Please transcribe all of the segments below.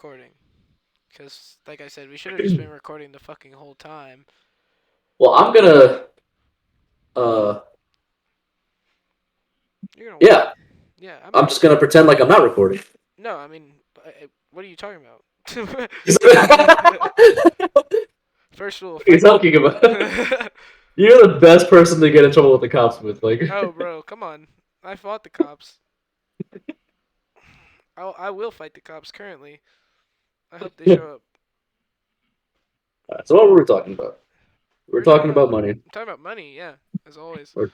recording. Because, like I said, we should have just been recording the fucking whole time. Well, I'm gonna. Uh, You're gonna what? yeah, Yeah, I'm I'm ready. just gonna pretend like I'm not recording. No, I mean, what are you talking about? What First rule, are you fight. talking about? You're the best person to get in trouble with the cops with. Oh, bro, come on. I fought the cops. I will fight the cops currently. I hope they show up. So what were we talking about? We We're were talking talking about about money. money, yeah, as always. We're,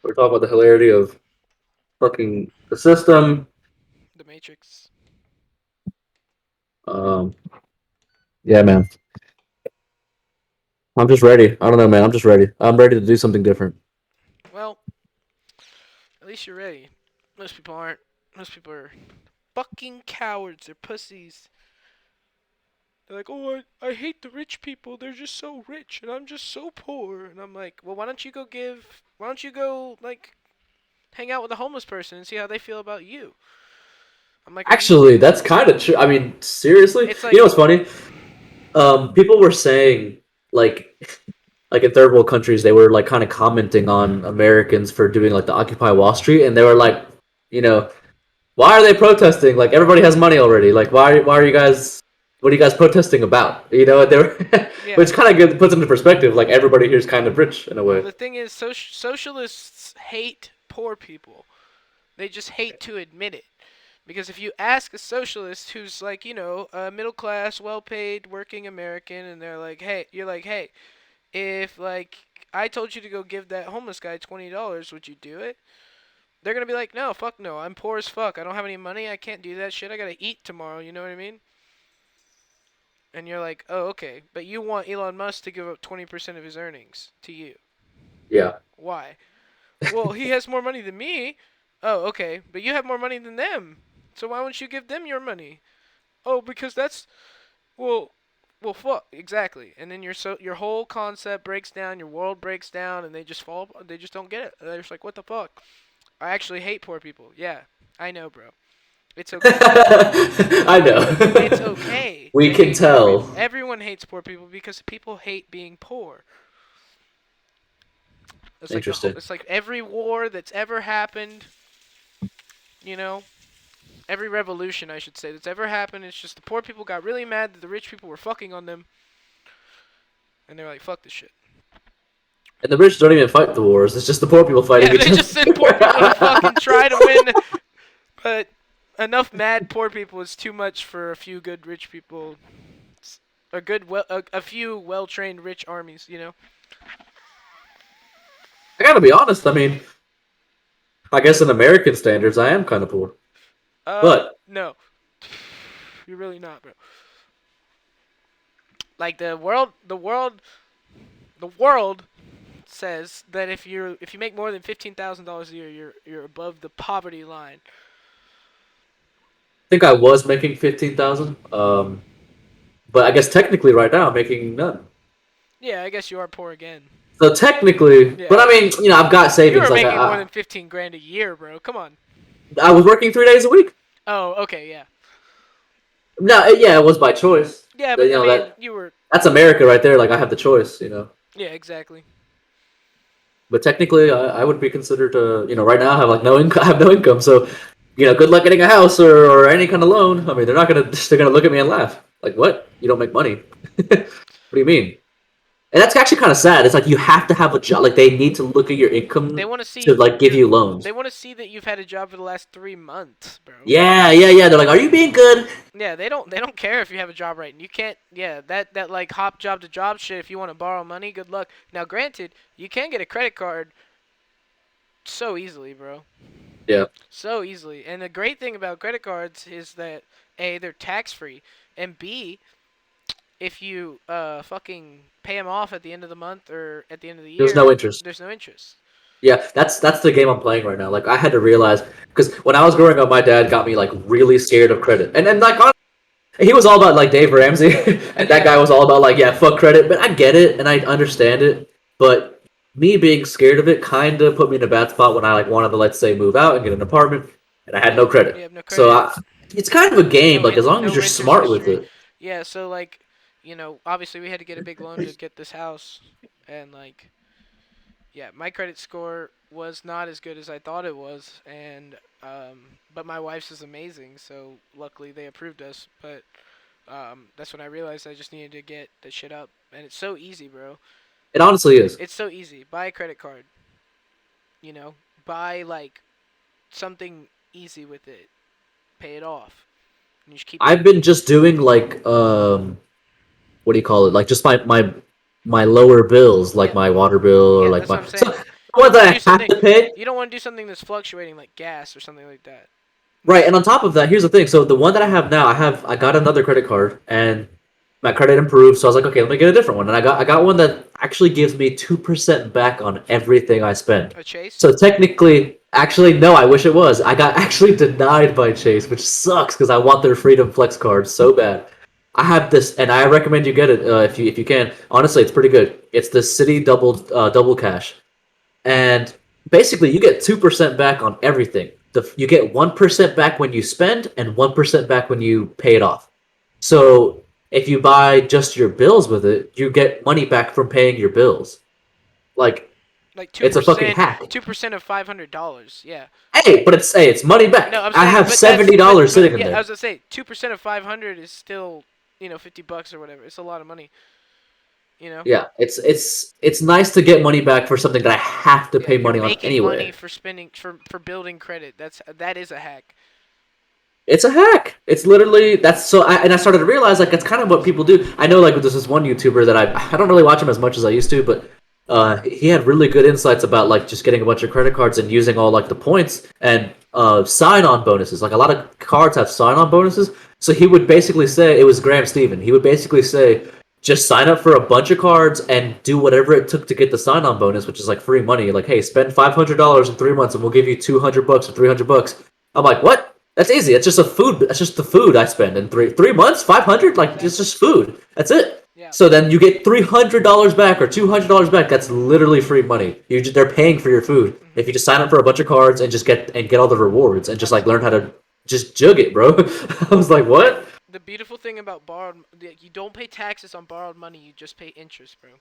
we're talking about the hilarity of fucking the system. The Matrix. Um, yeah, man. I'm just ready. I don't know, man. I'm just ready. I'm ready to do something different. Well, at least you're ready. Most people aren't. Most people are fucking cowards. They're pussies. They're like, oh, I hate the rich people. They're just so rich, and I'm just so poor. And I'm like, well, why don't you go, like, hang out with a homeless person and see how they feel about you? I'm like, are you, Actually, that's kind of true. I mean, seriously, it's you know like, what's funny? People were saying like in third world countries, they were like kind of commenting on Americans for doing like the Occupy Wall Street, and they were like, you know, why are they protesting? Like everybody has money already. Like why are you guys? What are you guys protesting about? You know, they were, yeah. which kind of puts into perspective. Like everybody here is kind of rich in a Well, way. the thing is, socialists hate poor people. They just hate to admit it. Because if you ask a socialist who's like, a middle class, well paid, working American, and they're like, hey, you're like, hey, if like I told you to go give that homeless guy $20, would you do it? They're gonna be like, no, fuck no, I'm poor as fuck. I don't have any money. I can't do that shit. I gotta eat tomorrow. You know what I mean? And you're like, oh, okay, but you want Elon Musk to give up 20% of his earnings to you. Yeah. Why? Well, he has more money than me. Oh, okay, but you have more money than them. So why won't you give them your money? Oh, because that's well, fuck, exactly. And then your whole concept breaks down, your world breaks down, and they just fall. They just don't get it. They're just like, what the fuck? I actually hate poor people. Yeah, I know, bro. It's okay. I It's know. okay We to can hate poor tell. people. Everyone hates poor people because people hate being poor. It's like Interesting. it's like every war that's ever happened, you know, every revolution I should say that's ever happened. It's just the poor people got really mad that the rich people were fucking on them, and they're like, fuck this shit. And the rich don't even fight the wars. It's just the poor people fighting Yeah, each they other. just send poor people to fucking try to win, but enough mad poor people is too much for a few good rich people. A few well trained rich armies, you know. I gotta be honest. I mean, I guess in American standards, I am kind of poor. But No, you're really not, bro. Like the world says that if you make more than $15,000 a year, you're above the poverty line. I think I was making 15,000. But I guess technically right now I'm making none. Yeah, I guess you are poor again. So technically, Yeah, but I mean, I've got you savings. are Like making more than 15 grand a year, bro. Come on. I was working 3 days a week. Oh, okay, yeah, No, yeah, it was by choice. yeah, But, but I mean, you were, that's America right there. Like I have the choice. yeah, exactly. But technically, I would be considered right now I have like no income. I have no income, so good luck getting a house or any kind of loan. I mean, they're gonna look at me and laugh. Like, what? You don't make money? What do you mean? And that's actually kind of sad. It's like you have to have a job. Like they need to look at your They income want to to see like give you loans. they want to see that you've had a job for the last 3 months, bro. Yeah, yeah, yeah. They're like, "Are you being good?" Yeah, they don't care if you have a job right. And you can't. Yeah, that like hop job to job shit. If you want to borrow money, good luck. Now, granted, you can get a credit card so easily, bro. Yeah. So easily. And the great thing about credit cards is that A, they're tax free, and B, if you fucking pay them off at the end of the month or at the end of the There's year, no interest. there's no interest. Yeah, that's the game I'm playing right now. Like I had to realize because when I was growing up, my dad got me like really scared of credit, and like he was all about like Dave Ramsey, and that Yeah. guy was all about like fuck credit. But I get it and I understand it, but me being scared of it kind of put me in a bad spot when I like wanted to let's say move out and get an apartment, and I had no You credit. have no So credit. It's kind of a game, No like as long no as you're renter's smart with history. it. Yeah, so like, obviously we had to get a big loan to get this house, and like, yeah, my credit score was not as good as I thought it was, and but my wife's is amazing, so luckily they approved us. But that's when I realized I just needed to get the shit up, and it's so easy, bro. It honestly is. It's so easy. Buy a credit card, you know, buy like something easy with it, pay it off, and you just keep I've paying. been just doing like what do you call it? Like just my lower bills, like Yeah, my water bill or yeah, like that's what my I'm so saying. the You ones don't want to that do I have something. to pay. You don't want to do something that's fluctuating like gas or something like that. Right, Just and on top of that, here's the thing. So the one that I have now, I got another credit card, and my credit improved. So I was like, okay, let me get a different one, and I got one that actually gives me 2% back on everything I spend. a chase. So technically, actually, no, I wish it was. I got actually denied by Chase, which sucks because I want their Freedom Flex card so bad. I have this, and I recommend you get it if you can. Honestly, it's pretty good. It's the City Double Cash, and basically you get 2% back on everything. You get 1% back when you spend and 1% back when you pay it off. So if you buy just your bills with it, you get money back from paying your bills. Like Like two it's a fucking percent, hack. 2% of $500. Yeah. Hey, it's money No, back. I'm I saying, have but that's $70 but sitting in yeah, I there. was gonna say 2% of 500 is still, $50 or whatever. It's a lot of money. You know. Yeah, it's nice to get money back for something that I have to Yeah, pay you're money on making money anyway. for spending for building credit. That is a hack. It's a hack. It's literally that's so. I started to realize like that's kind of what people do. I know like there's this one YouTuber that I don't really watch him as much as I used to, but he had really good insights about like just getting a bunch of credit cards and using all like the points and sign on bonuses. Like a lot of cards have sign on bonuses. So he would basically say it was Graham Stephen. He would basically say just sign up for a bunch of cards and do whatever it took to get the sign on bonus, which is like free money. Like hey, spend $500 in 3 months and we'll give you $200 or $300. I'm like what? That's easy. It's just a food. That's just the food I spend in three months. 500. Like it's Exactly. just food. That's it. Yeah. So then you get $300 back or $200 back. That's literally free money. They're paying for your food Hmm. if you just sign up for a bunch of cards and just get all the rewards and just like learn how Absolutely. to just jug it, bro. I was like, And what? the beautiful thing about you don't pay taxes on borrowed money. You just pay interest, bro.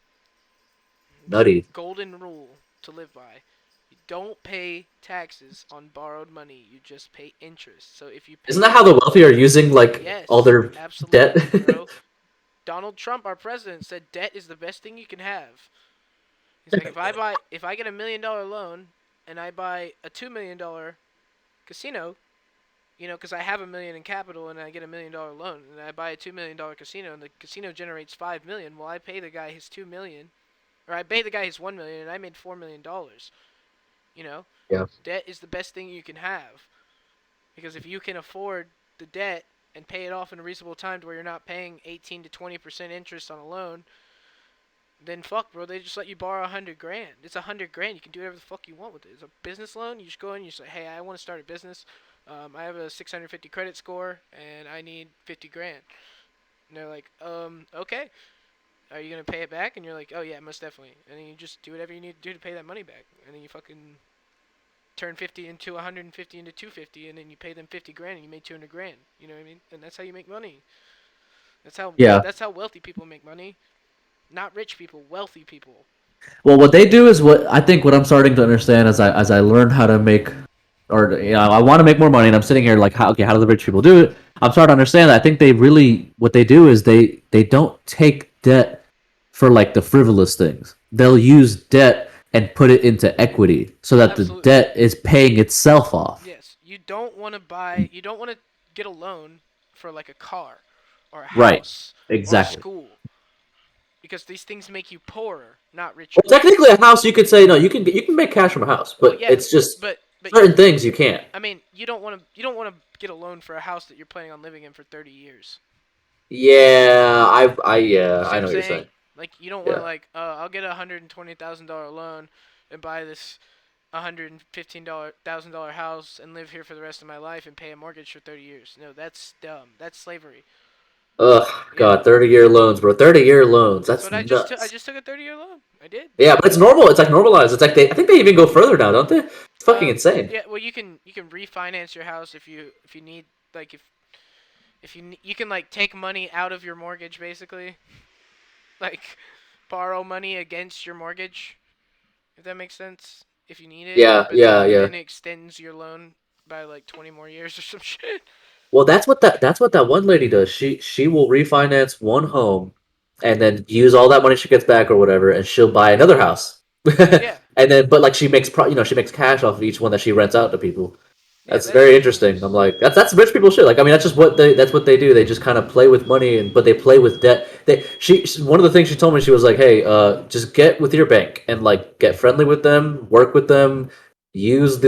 It's a Nutty. golden rule to live by. You don't pay taxes on borrowed money. You just pay interest. So if you Isn't that pay, how the wealthy are using like all yes, their debt? absolutely, bro. Donald Trump, our president, said debt is the best thing you can have. He's like, if I get $1 million loan and I buy a $2 million casino, because I have 1 million in capital and I get $1 million loan and I buy a $2 million casino and the casino generates 5 million, well, I pay the guy his 2 million, or I pay the guy his 1 million, and I made $4 million. You know, Yeah. debt is the best thing you can have because if you can afford the debt and pay it off in a reasonable time to where you're not paying 18 to 20% interest on a loan, then fuck, bro. They just let you borrow 100 grand. It's 100 grand. You can do whatever the fuck you want with it. It's a business loan. You just go in and you say, hey, I want to start a business. I have a 650 credit score and I need 50 grand. And they're like, okay. Are you gonna pay it back? And you're like, oh yeah, most definitely. And then you just do whatever you need to do to pay that money back. And then you fucking turn 50 into 150 into 250, and then you pay them 50 grand, and you made 200 grand. You know what I mean? And that's how you make money. Yeah. That's how wealthy people make money. Not rich people, wealthy people. Well, what they do is what I think what I'm starting to understand as I learn how to make or I want to make more money and I'm sitting here like how do the rich people do it? I'm starting to understand that I think they really what they do is they don't take debt for like the frivolous things. They'll use debt and put it into equity so that the Absolutely. debt is paying itself off. Yes. You don't want to get a loan for like a car or a Right. house or a Exactly. school because these things make you poorer, not Well, richer. technically, a house you could say no. You can make cash from a house, Well, but yeah, it's just but certain things you can't. I mean, you don't want to get a loan for a house that you're planning on living in for 30 years. Yeah, You yeah, see I what I'm know what you're saying? saying. Like you don't want to Yeah. like I'll get $120,000 loan and buy this $115,000 house and live here for the rest of my life and pay a mortgage for 30 years. No, that's dumb. That's slavery. Ugh, Yeah. God, 30-year loans, bro. 30-year loans. That's That's what I just took. I nuts. just took a 30-year loan. I did. Yeah, but it's normal. It's like normalized. It's like I think they even go further now, don't they? It's fucking insane. Yeah, well you can refinance your house if you need, like, if If you can like take money out of your mortgage basically, like borrow money against your mortgage, if that makes sense. If you need it, Yeah, but yeah, then yeah. it extends your loan by like 20 more years or some shit. Well, that's what that one lady does. She will refinance one home and then use all that money she gets back or whatever, and she'll buy another house. Yeah, And then, but like she makes cash off of each one that she rents out to people. yeah, That's that's very interesting. I'm genius. like, that's rich people shit. Like, I mean, that's what they do. They just kind of play with money, and but they play with debt. One of the things she told me, she was like, hey, just get with your bank and like get friendly with them, work with them, use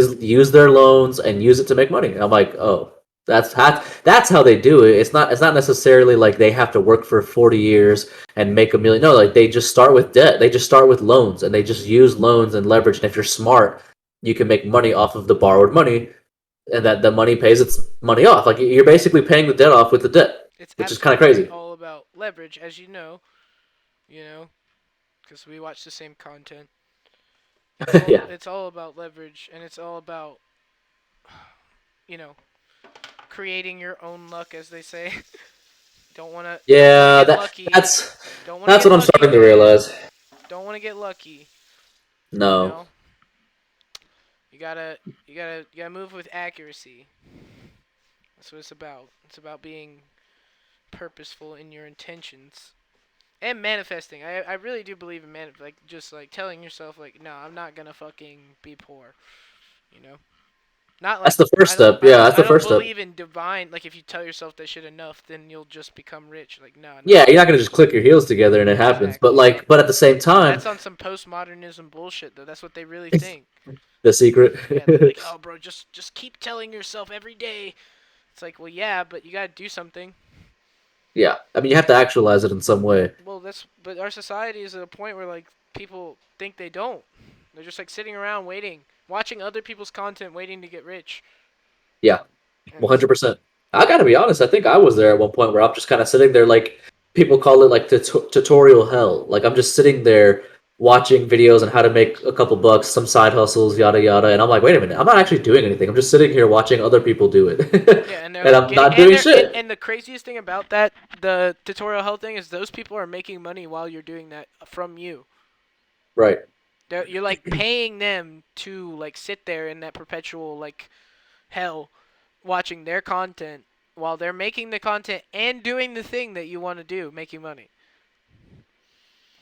their loans, and use it to make money. I'm like, oh, that's how they do it. It's not necessarily like they have to work for 40 years and make a million. No, like they just start with debt. They just start with loans, and they just use loans and leverage. And if you're smart, you can make money off of the borrowed money, and that the money pays its money off. Like you're basically paying the debt off with the debt, It's which is kind of absolutely crazy. all about leverage, as you know, because we watch the same content. Yeah, It's all about leverage, and it's all about you know creating your own luck, as they say. Don't wanna yeah. get That lucky. that's Don't wanna that's get what I'm lucky, starting to man. realize. Don't wanna get lucky. You No, know, you gotta you gotta move with accuracy. That's what it's about. It's about being purposeful in your intentions and manifesting. I really do believe in like just like telling yourself like, no, I'm not gonna fucking be poor. You know, not that's like the first step. Yeah, that's I the don't first step. believe in divine. Like if you tell yourself that shit enough, then you'll just become rich. Like no, no, Yeah, you're not gonna just click your heels together and it happens. But exactly. like, but at the same time, That's on some postmodernism bullshit though. That's what they really think. the secret. Yeah, they're like, oh, bro, just keep telling yourself every day. It's like, well, yeah, but you gotta do something. Yeah, I mean, you have to actualize it in some way. Well, but our society is at a point where like people think they don't. They're just like sitting around waiting, watching other people's content, waiting to get rich. Yeah, And it's 100%. I gotta be honest. I think I was there at one point where I'm just kind of sitting there, like people call it like tutorial hell. Like I'm just sitting there watching videos on how to make a couple bucks, some side hustles, yada yada, and I'm like, wait a minute, I'm not actually doing anything. I'm just sitting here watching other people do it, yeah, and they're and like I'm getting not doing shit. and the craziest thing about that the tutorial health thing is those people are making money while you're doing that from you. Right. You're like paying them to like sit there in that perpetual like hell watching their content while they're making the content and doing the thing that you want to do, making money.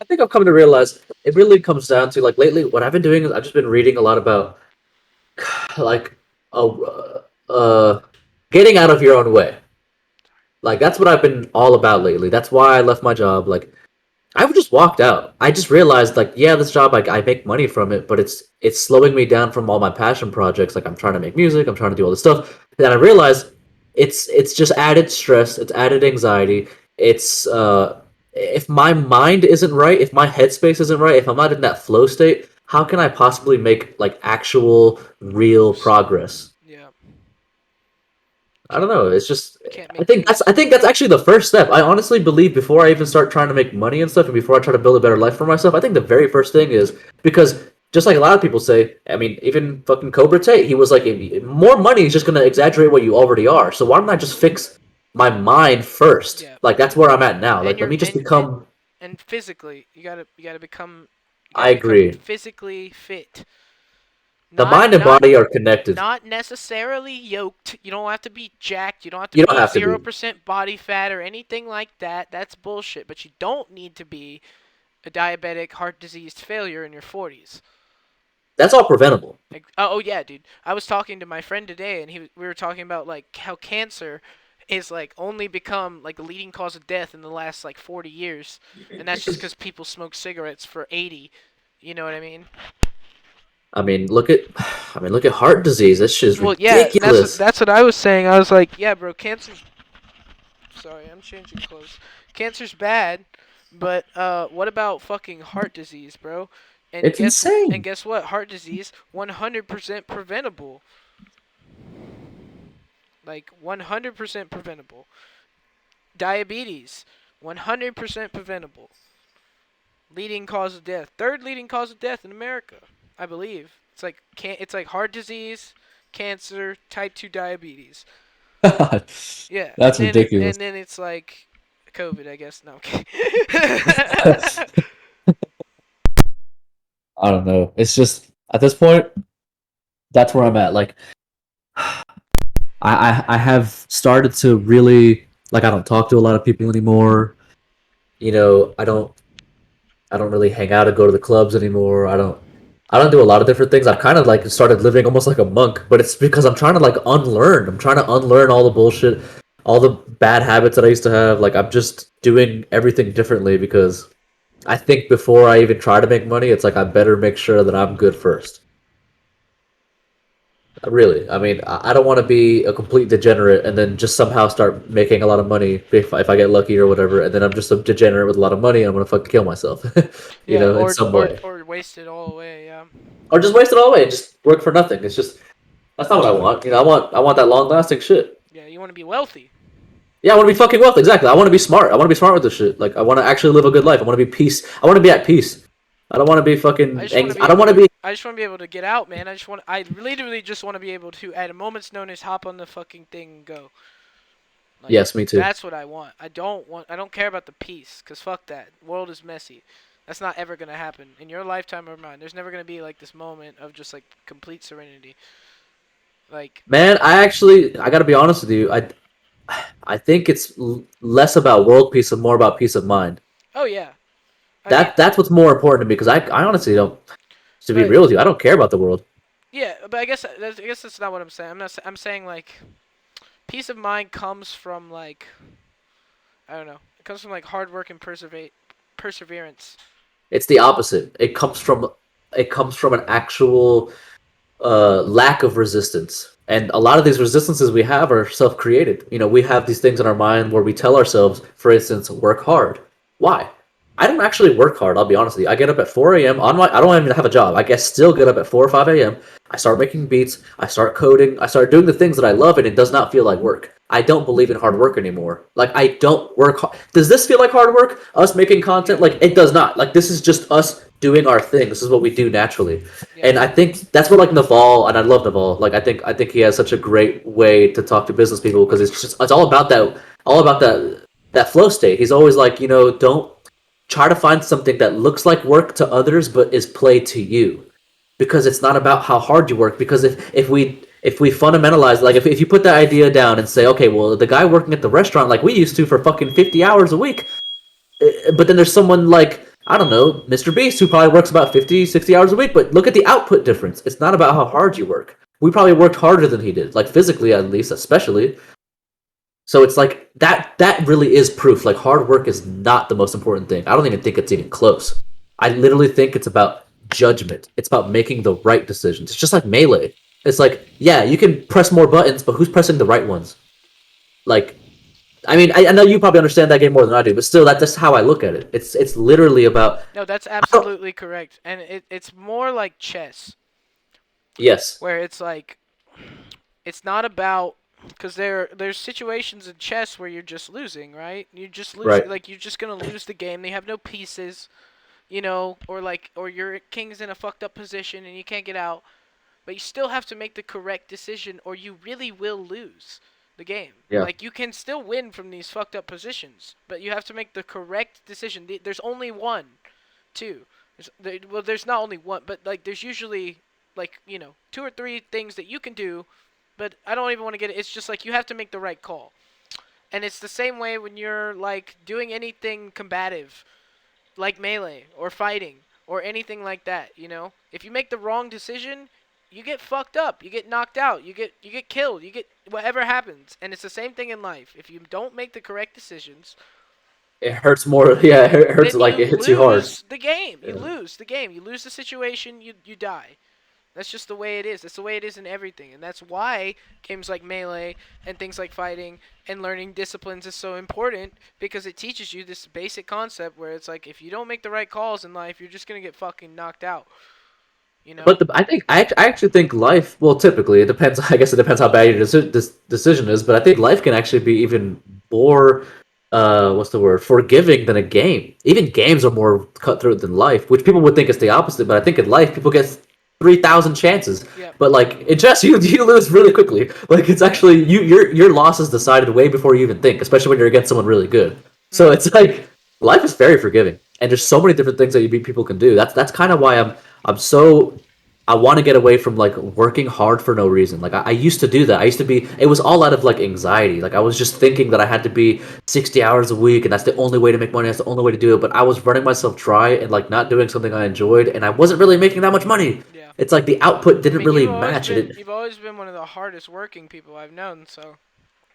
I think I've come to realize it really comes down to like lately. What I've been doing is I've just been reading a lot about like uh, getting out of your own way. Like that's what I've been all about lately. That's why I left my job. Like I just walked out. I just realized, like, yeah, this job, like, I make money from it, but it's slowing me down from all my passion projects. Like, I'm trying to make music, I'm trying to do all this stuff. And then I realized it's just added stress, it's added anxiety. It's if my mind isn't right, if my headspace isn't right, if I'm not in that flow state, how can I possibly make like actual real Moves. progress? Yeah. I don't Can't know. It's just can't I make think that's moves. I think that's actually the first step. I honestly believe before I even start trying to make money and stuff, and before I try to build a better life for myself, I think the very first thing is because just like a lot of people say, I mean, even fucking Cobra Tate, he was like, more money is just gonna exaggerate what you already are. So why don't I just fix my mind first? Yeah. Like that's where I'm at now. And Like let you're me just become. and physically, you I gotta become agree. physically fit. The Not mind and not body are connected. not necessarily yoked. You don't have to be jacked. You don't have to You don't be have to be. 0% body fat or anything like that. That's bullshit. But you don't need to be a diabetic, heart diseased failure in your 40s. That's all preventable. Like, oh yeah, dude. I was talking to my friend today, and we were talking about like how cancer is like only become like the leading cause of death in the last like 40 years, and that's just because people smoke cigarettes for 80. You know what I mean? I mean, look at heart disease. This shit is Well, yeah, ridiculous. that's what I was saying. I was like, yeah, bro, cancer's. Sorry, I'm changing clothes. Cancer's bad, but what about fucking heart disease, bro? It's And insane. guess what? Heart disease, 100% preventable. Like 100% preventable. Diabetes, 100% preventable. Leading cause of death, third leading cause of death in America, I believe. It's like heart disease, cancer, type 2 diabetes. Yeah, That's ridiculous. and then it's like COVID, I guess. No, I'm kidding. I don't know. It's just at this point, that's where I'm at. Like, I have started to really like. I don't talk to a lot of people anymore. I don't really hang out and go to the clubs anymore. I don't do a lot of different things. I've kind of like started living almost like a monk, but it's because I'm trying to like unlearn. I'm trying to unlearn all the bullshit, all the bad habits that I used to have. Like I'm just doing everything differently because I think before I even try to make money, it's like I better make sure that I'm good first. Really, I mean, I don't want to be a complete degenerate and then just somehow start making a lot of money if I get lucky or whatever, and then I'm just a degenerate with a lot of money and I'm gonna fucking kill myself, Yeah, in some or way, waste it all away. Yeah. or just waste it all away and just work for nothing. It's just that's not what I want. I want that long lasting shit. Yeah, you want to be wealthy. Yeah, I want to be fucking wealthy. Exactly. I want to be smart. I want to be smart with this shit. Like I want to actually live a good life. I want to be peace. I want to be at peace. I don't want to be I fucking. just want to be I don't able want to to. be. I just want to be able to get out, man. I literally just want to be able to, at a moment's notice, hop on the fucking thing and go. Like, Yes, me too. that's what I want. I don't care about the peace, cause fuck that. The world is messy. That's not ever gonna happen in your lifetime or mine. There's never gonna be like this moment of just like complete serenity. Like, Man, I gotta be honest with you. I think it's less about world peace and more about peace of mind. oh yeah. I mean, That's what's more important to me because I honestly don't. To be but real with you, I don't care about the world. yeah, but I guess that's not what I'm saying. I'm saying like peace of mind comes from like I don't know. It comes from like hard work and perseverance. It's the opposite. It comes from an actual lack of resistance. And a lot of these resistances we have are self created. We have these things in our mind where we tell ourselves, for instance, work hard. Why? I don't actually work hard, I'll be honest with you. I get up at 4 a.m. I don't even have a job. I guess still get up at 4 or 5 a.m. I start making beats. I start coding. I start doing the things that I love, and it does not feel like work. I don't believe in hard work anymore. Like, I don't work hard. Does this feel like hard work? Us making content? Yeah. Like, it does not. Like, this is just us doing our thing. This is what we do naturally. Yeah. And I think that's what like Naval, and I love Naval. Like I think he has such a great way to talk to business people because it's all about that flow state. He's always like, don't try to find something that looks like work to others but is play to you. Because it's not about how hard you work. Because if we fundamentalize, like if you put that idea down and say, okay, well the guy working at the restaurant like we used to for fucking 50 hours a week, but then there's someone like I don't know, Mr. Beast, who probably works about 50, 60 hours a week, but look at the output difference. It's not about how hard you work. We probably worked harder than he did, like physically at least, especially. So it's like that really is proof. Like hard work is not the most important thing. I don't even think it's even close. I literally think it's about judgment. It's about making the right decisions. It's just like melee. It's like, yeah, you can press more buttons, but who's pressing the right ones? Like I mean, I know you probably understand that game more than I do, but still, that's how I look at it. It's literally about. No, that's I don't, absolutely correct. And it's more like chess, yes, where it's like it's not about because there's situations in chess where you're just losing, right? You just lose right. like you're just gonna lose the game. They have no pieces, or your king's in a fucked up position and you can't get out. But you still have to make the correct decision, or you really will lose the game. Yeah, Like you can still win from these fucked up positions, but you have to make the correct decision. There's only one, two. Well, there's not only one, but like there's usually like two or three things that you can do, but I don't even want to get it. It's just like you have to make the right call, and it's the same way when you're like doing anything combative, like melee or fighting or anything like that. If you make the wrong decision, you get fucked up. You get knocked out. You get killed. You get whatever happens. And it's the same thing in life. If you don't make the correct decisions, it hurts more. Yeah, it hurts then like you it hits you hard. lose the game. You Yeah. lose the game. You lose the situation. You die. That's just the way it is. That's the way it is in everything. And that's why games like Melee and things like fighting and learning disciplines is so important because it teaches you this basic concept where it's like if you don't make the right calls in life, you're just going to get fucking knocked out, you know? But I think I actually think life. Well, typically it depends. I guess it depends how bad your decision is. But I think life can actually be even more. What's the word? Forgiving than a game. Even games are more cutthroat than life, which people would think is the opposite. But I think in life, people get 3,000 chances. Yep. But like in chess, you lose really quickly. Like it's Yeah. actually your loss is decided way before you even think, especially when you're against someone really good. So Mhm. it's like life is very forgiving, and there's Yep. so many different things that people can do. That's kind of why I'm so I want to get away from like working hard for no reason. Like I used to do that. I used to be. It was all out of like anxiety. Like I was just thinking that I had to be 60 hours a week, and that's the only way to make money. That's the only way to do it. But I was running myself dry and like not doing something I enjoyed, and I wasn't really making that much money. Yeah. It's like the output I didn't mean, really match it. you've always been one of the hardest working people I've known. So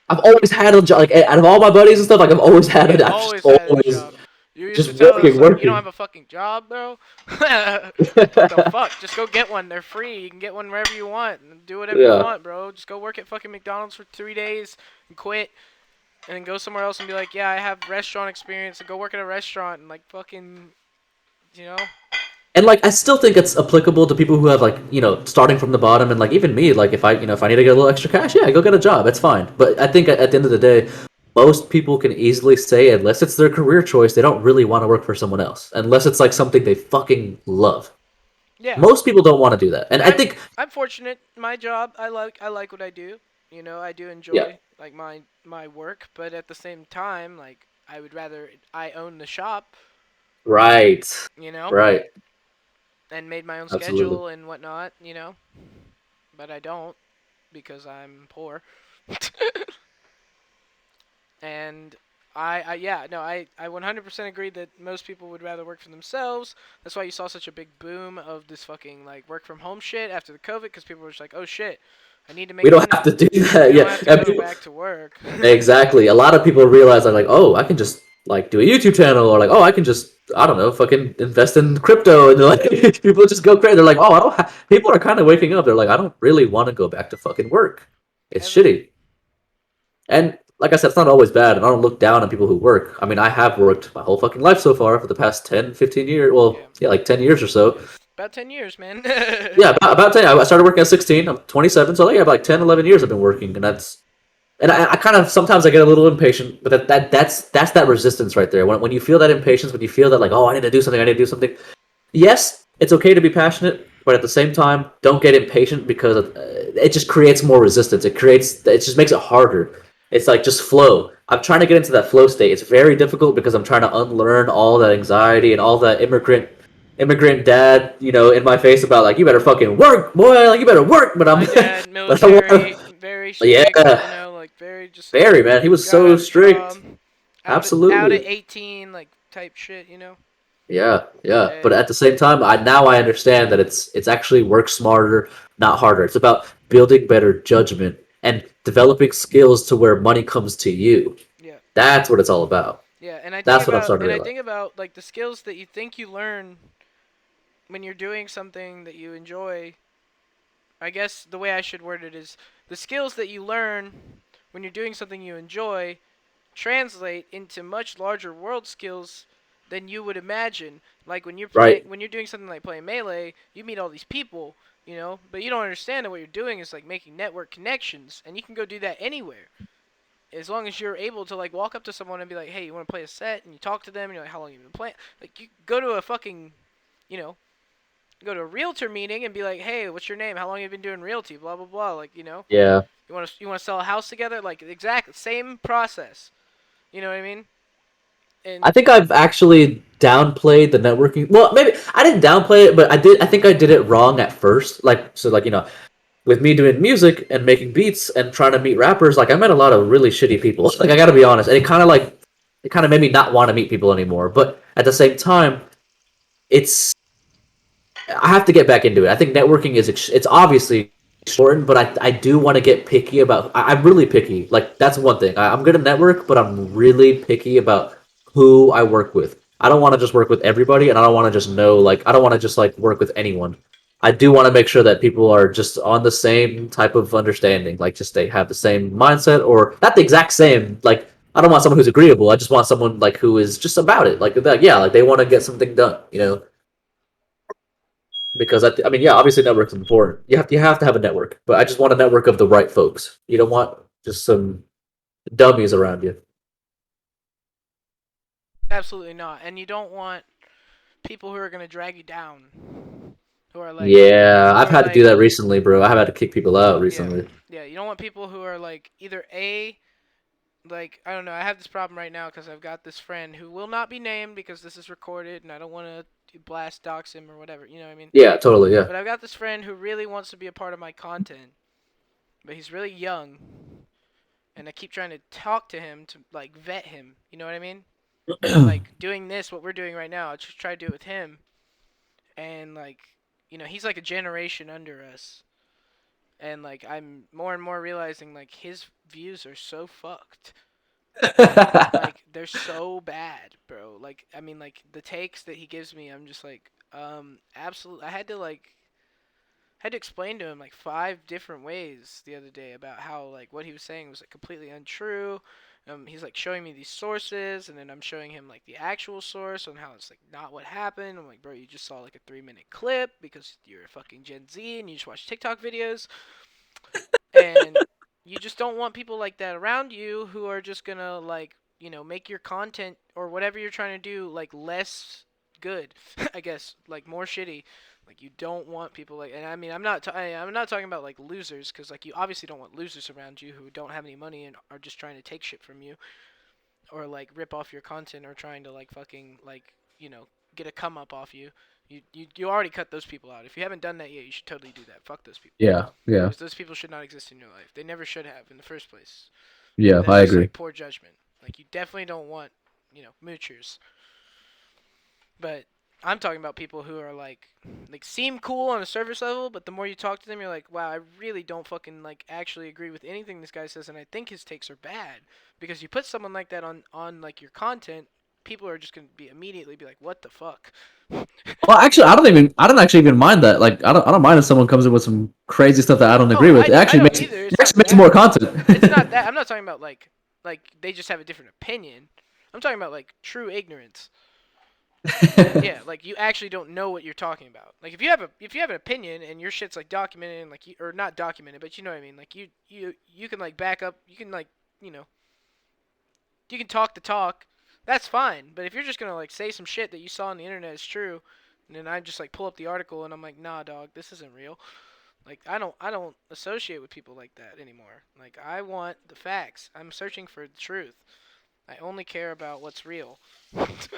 I've always had a job. Like out of all my buddies and stuff, like I've always had you've it. I've just always had a always job. You used just to tell us working, like you don't working. have a fucking job, bro. What the fuck? Just go get one. They're free. You can get one wherever you want. And do whatever you Yeah. want, bro. Just go work at fucking McDonald's for 3 days and quit, and then go somewhere else and be like, yeah, I have restaurant experience, and go work at a restaurant and like fucking, you know. And like I still think it's applicable to people who have like starting from the bottom, and like even me, like if I need to get a little extra cash, yeah, go get a job, it's fine. But I think at the end of the day, most people can easily say, unless it's their career choice, they don't really want to work for someone else unless it's like something they fucking love. Yeah. Most people don't want to do that, and And I think I'm fortunate. My job, I like what I do. You know, I do yeah, enjoy like my work, but at the same time, like I would rather I own the shop, right, you know, right, and made my own absolutely. schedule and whatnot, you know. But I don't because I'm poor. And yeah, no, I 100% agree that most people would rather work for themselves. That's why you saw such a big boom of this fucking like work from home shit after the COVID, because people were just like, oh shit, I need to We make don't have money. to do We that, don't yeah. have to And go people, back to work. exactly. A lot of people realize like, oh, I can just like do a YouTube channel, or like, oh, I can just I don't know, fucking invest in crypto, and they're like, people just go crazy. They're like, oh, I don't. People are kind of waking up. They're like, I don't really want to go back to fucking work. It's Ever. shitty. And like I said, it's not always bad, and I don't look down on people who work. I mean, I have worked my whole fucking life so far for the past 10, 15 years. Yeah. Well, yeah, like 10 years or so. About 10 years, man. Yeah, about 10. I started working at 16. I'm 27, so yeah, about like 10, 11 years I've been working, and I kind of sometimes I get a little impatient, but that's that resistance right there. When you feel that impatience, when you feel that like, oh, I need to do something, I need to do something. Yes, it's okay to be passionate, but at the same time, don't get impatient because it just creates more resistance. It just makes it harder. It's like just flow. I'm trying to get into that flow state. It's very difficult because I'm trying to unlearn all that anxiety and all that immigrant dad, in my face about like you better fucking work, boy, like you better work. But I'm My dad, but I want military, very strict, you yeah, know, like very just like very man. He was gotta so have a job. strict. Out at Absolutely. 18, like type shit, you know. Yeah, yeah. But And at the same time, I understand that it's actually work smarter, not harder. It's about building better judgment and developing skills to where money comes to you. yeah, That's what it's all about. yeah. That's what I'm starting to And I realize. think about like the skills that you think you learn when you're doing something that you enjoy. I guess the way I should word it is the skills that you learn when you're doing something you enjoy translate into much larger world skills than you would imagine. Like Right. when you're doing something like playing melee, you meet all these people, you know, but you don't understand that what you're doing is like making network connections, and you can go do that anywhere. As long as you're able to like walk up to someone and be like, "Hey, you want to play a set?" and you talk to them, and you're like, "How long you been playing?" Like you go to a fucking, you know, go to a realtor meeting and be like, "Hey, what's your name? How long have you been doing realty?" Blah blah blah. Like you know, Yeah. you want to sell a house together? Like exact same process. You know what I mean? I And think I've actually downplayed the networking. Well, maybe I didn't downplay it, but I did. I think I did it wrong at first. Like with me doing music and making beats and trying to meet rappers, like I met a lot of really shitty people. Like I got to be honest, and it kind of made me not want to meet people anymore. But at the same time, it's I have to get back into it. I think networking it's obviously important, but I do want to get picky about. I'm really picky. Like that's one thing. I'm good at network, but I'm really picky about who I work with. I don't want to just work with everybody, and I don't want to just know like I don't want to just like work with anyone. I do want to make sure that people are just on the same type of understanding, like just they have the same mindset, or not the exact same. Like I don't want someone who's agreeable. I just want someone like who is just about it. Like yeah, like they want to get something done. Because I mean, yeah, obviously network's important. You have to have a network, but I just want a network of the right folks. You don't want just some dummies around you. absolutely not. And you don't want people who are going to drag you down. who are like Yeah, who I've are had to do like that recently, bro. I have had to kick people out yeah, recently. yeah. You don't want people who are like either a like I don't know. I have this problem right now because I've got this friend who will not be named because this is recorded and I don't want to blast dox him or whatever. You know what I mean? Yeah, totally. Yeah. But I've got this friend who really wants to be a part of my content, but he's really young, and I keep trying to talk to him to like vet him. You know what I mean? And like doing this, what we're doing right now, I just try to do it with him, and like he's like a generation under us, and like I'm more and more realizing like his views are so fucked. Like they're so bad, bro. Like I mean like the takes that he gives me, I'm just like absolutely I had to explain to him like five different ways the other day about how like what he was saying was like completely untrue. He's like showing me these sources, and then I'm showing him like the actual source on how it's like not what happened. I'm like, bro, you just saw like a 3 minute clip because you're a fucking Gen Z and you just watch TikTok videos, and you just don't want people like that around you who are just gonna like make your content or whatever you're trying to do like less good. I guess like more shitty. Like you don't want people like, and I mean I'm not talking about like losers because like you obviously don't want losers around you who don't have any money and are just trying to take shit from you or like rip off your content or trying to like fucking like get a come up off you. You already cut those people out. If you haven't done that yet, you should totally do that. Fuck those people Yeah, yeah, because those people should not exist in your life. They never should have in the first place. yeah. That's I just agree. like poor judgment. Like you definitely don't want, moochers. But I'm talking about people who are like seem cool on a surface level, but the more you talk to them, you're like, wow, I really don't fucking like actually agree with anything this guy says, and I think his takes are bad because you put someone like that on like your content, people are just gonna be immediately be like, what the fuck, Well, you actually, know? I don't actually even mind that. Like, I don't mind if someone comes in with some crazy stuff that I don't Oh, agree with. I don't either. It It's not actually makes more that. It's content. not that. I'm not talking about like they just have a different opinion. I'm talking about like true ignorance. Yeah, like you actually don't know what you're talking about. Like if you have an opinion and your shit's like documented and like or not documented, but you know what I mean. Like you can like back up. You can like you know you can talk the talk. That's fine. But if you're just gonna like say some shit that you saw on the internet is true, and then I just like pull up the article and I'm like, nah, dog, this isn't real. Like I don't associate with people like that anymore. Like I want the facts. I'm searching for the truth. I only care about what's real. Like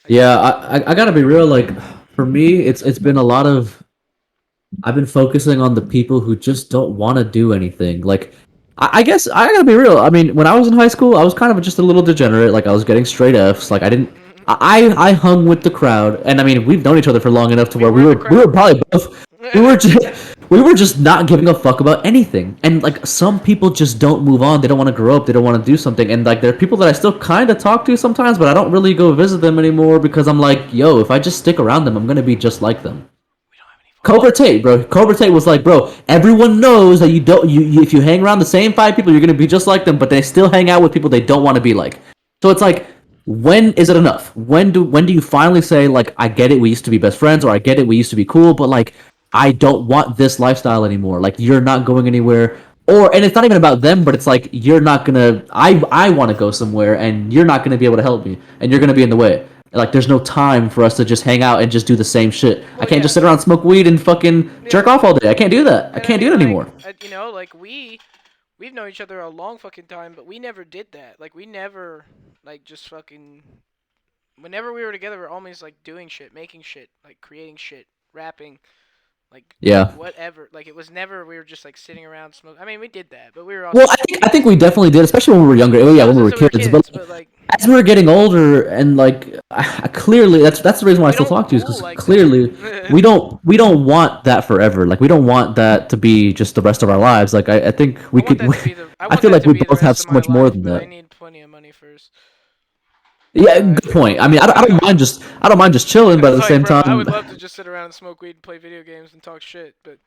Yeah, I gotta be real. Like, for me, it's been a lot of I've been focusing on the people who just don't want to do anything. Like, I guess I gotta be real. I mean, when I was in high school, I was kind of just a little degenerate. Like, I was getting straight Fs. Like, I didn't. I hung with the crowd, and I mean, we've known each other for long enough to we where were the we were crowd. probably both we were just not giving a fuck about anything. And like, some people just don't move on. They don't want to grow up. They don't want to do something. And like, there are people that I still kind of talk to sometimes, but I don't really go visit them anymore because I'm like, yo, if I just stick around them, I'm gonna be just like them. We don't have any Cobra followers. Tate, bro. Cobra Tate was like, bro, everyone knows that you don't. If you hang around the same five people, you're gonna be just like them. But they still hang out with people they don't want to be like. So it's like, when is it enough? When do you finally say like, I get it, we used to be best friends, or I get it, we used to be cool, but like, I don't want this lifestyle anymore. Like, you're not going anywhere. Or, and it's not even about them, but it's like, you're not gonna. I want to go somewhere, and you're not gonna be able to help me, and you're gonna be in the way. Like, there's no time for us to just hang out and just do the same shit. I Well, can't just yeah, sit around, smoke weed, and fucking yeah, jerk off all day. I can't do that. I and I can't do mean it anymore. like we've known each other a long fucking time, but we never did that. Like we never like just fucking. Whenever we were together, we're always like doing shit, making shit, like creating shit, rapping, like Yeah. whatever. Like it was never we were just like sitting around smoking. I mean, we did that, but we were Well, also I think we definitely did, especially when we were younger. Oh yeah, that when was we just were that we were kids. But kids. But like as we were getting older, and like, clearly, that's the reason why I we still don't talk to you, is cool because like that. clearly we don't want that forever. Like, we don't want that to be just the rest of our lives. Like, I think we could. I I want feel that like to we be the both have rest of so my much more life, than but I that. need plenty of money first. Yeah, Uh, good point. I mean, I don't mind just chilling, but at it's the like, same bro, I time, would love to just sit around and smoke weed and play video games and talk shit, but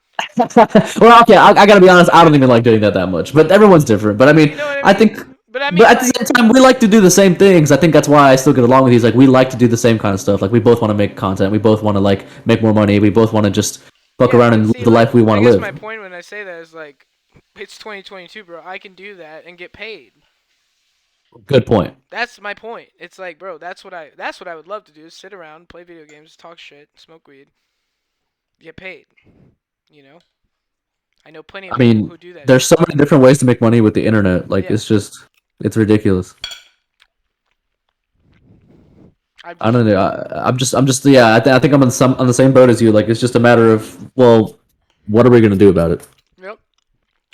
well, okay, I gotta be honest. I don't even like doing that much. But everyone's different. But I you mean, know what I I think, mean? But I but mean, at the like, same time, we like to do the same things. I think that's why I still get along with these. Like, we like to do the same kind of stuff. Like, we both want to make content. We both want to like make more money. We both want to just fuck yeah, around but and live see, the life like, we want I to guess my live. point when I say that is like, it's 2022, bro. I can do that and get paid. Good point. That's my point. It's like, bro, that's what I would love to do: is sit around, play video games, talk shit, smoke weed. get paid. You know, I know plenty of I people mean, who do that there's shit. so many different ways to make money with the internet. Like Yeah, it's ridiculous. I'm I just don't know. I'm just yeah. I think I'm on the same boat as you. Like it's just a matter of, well, what are we gonna do about it? yep.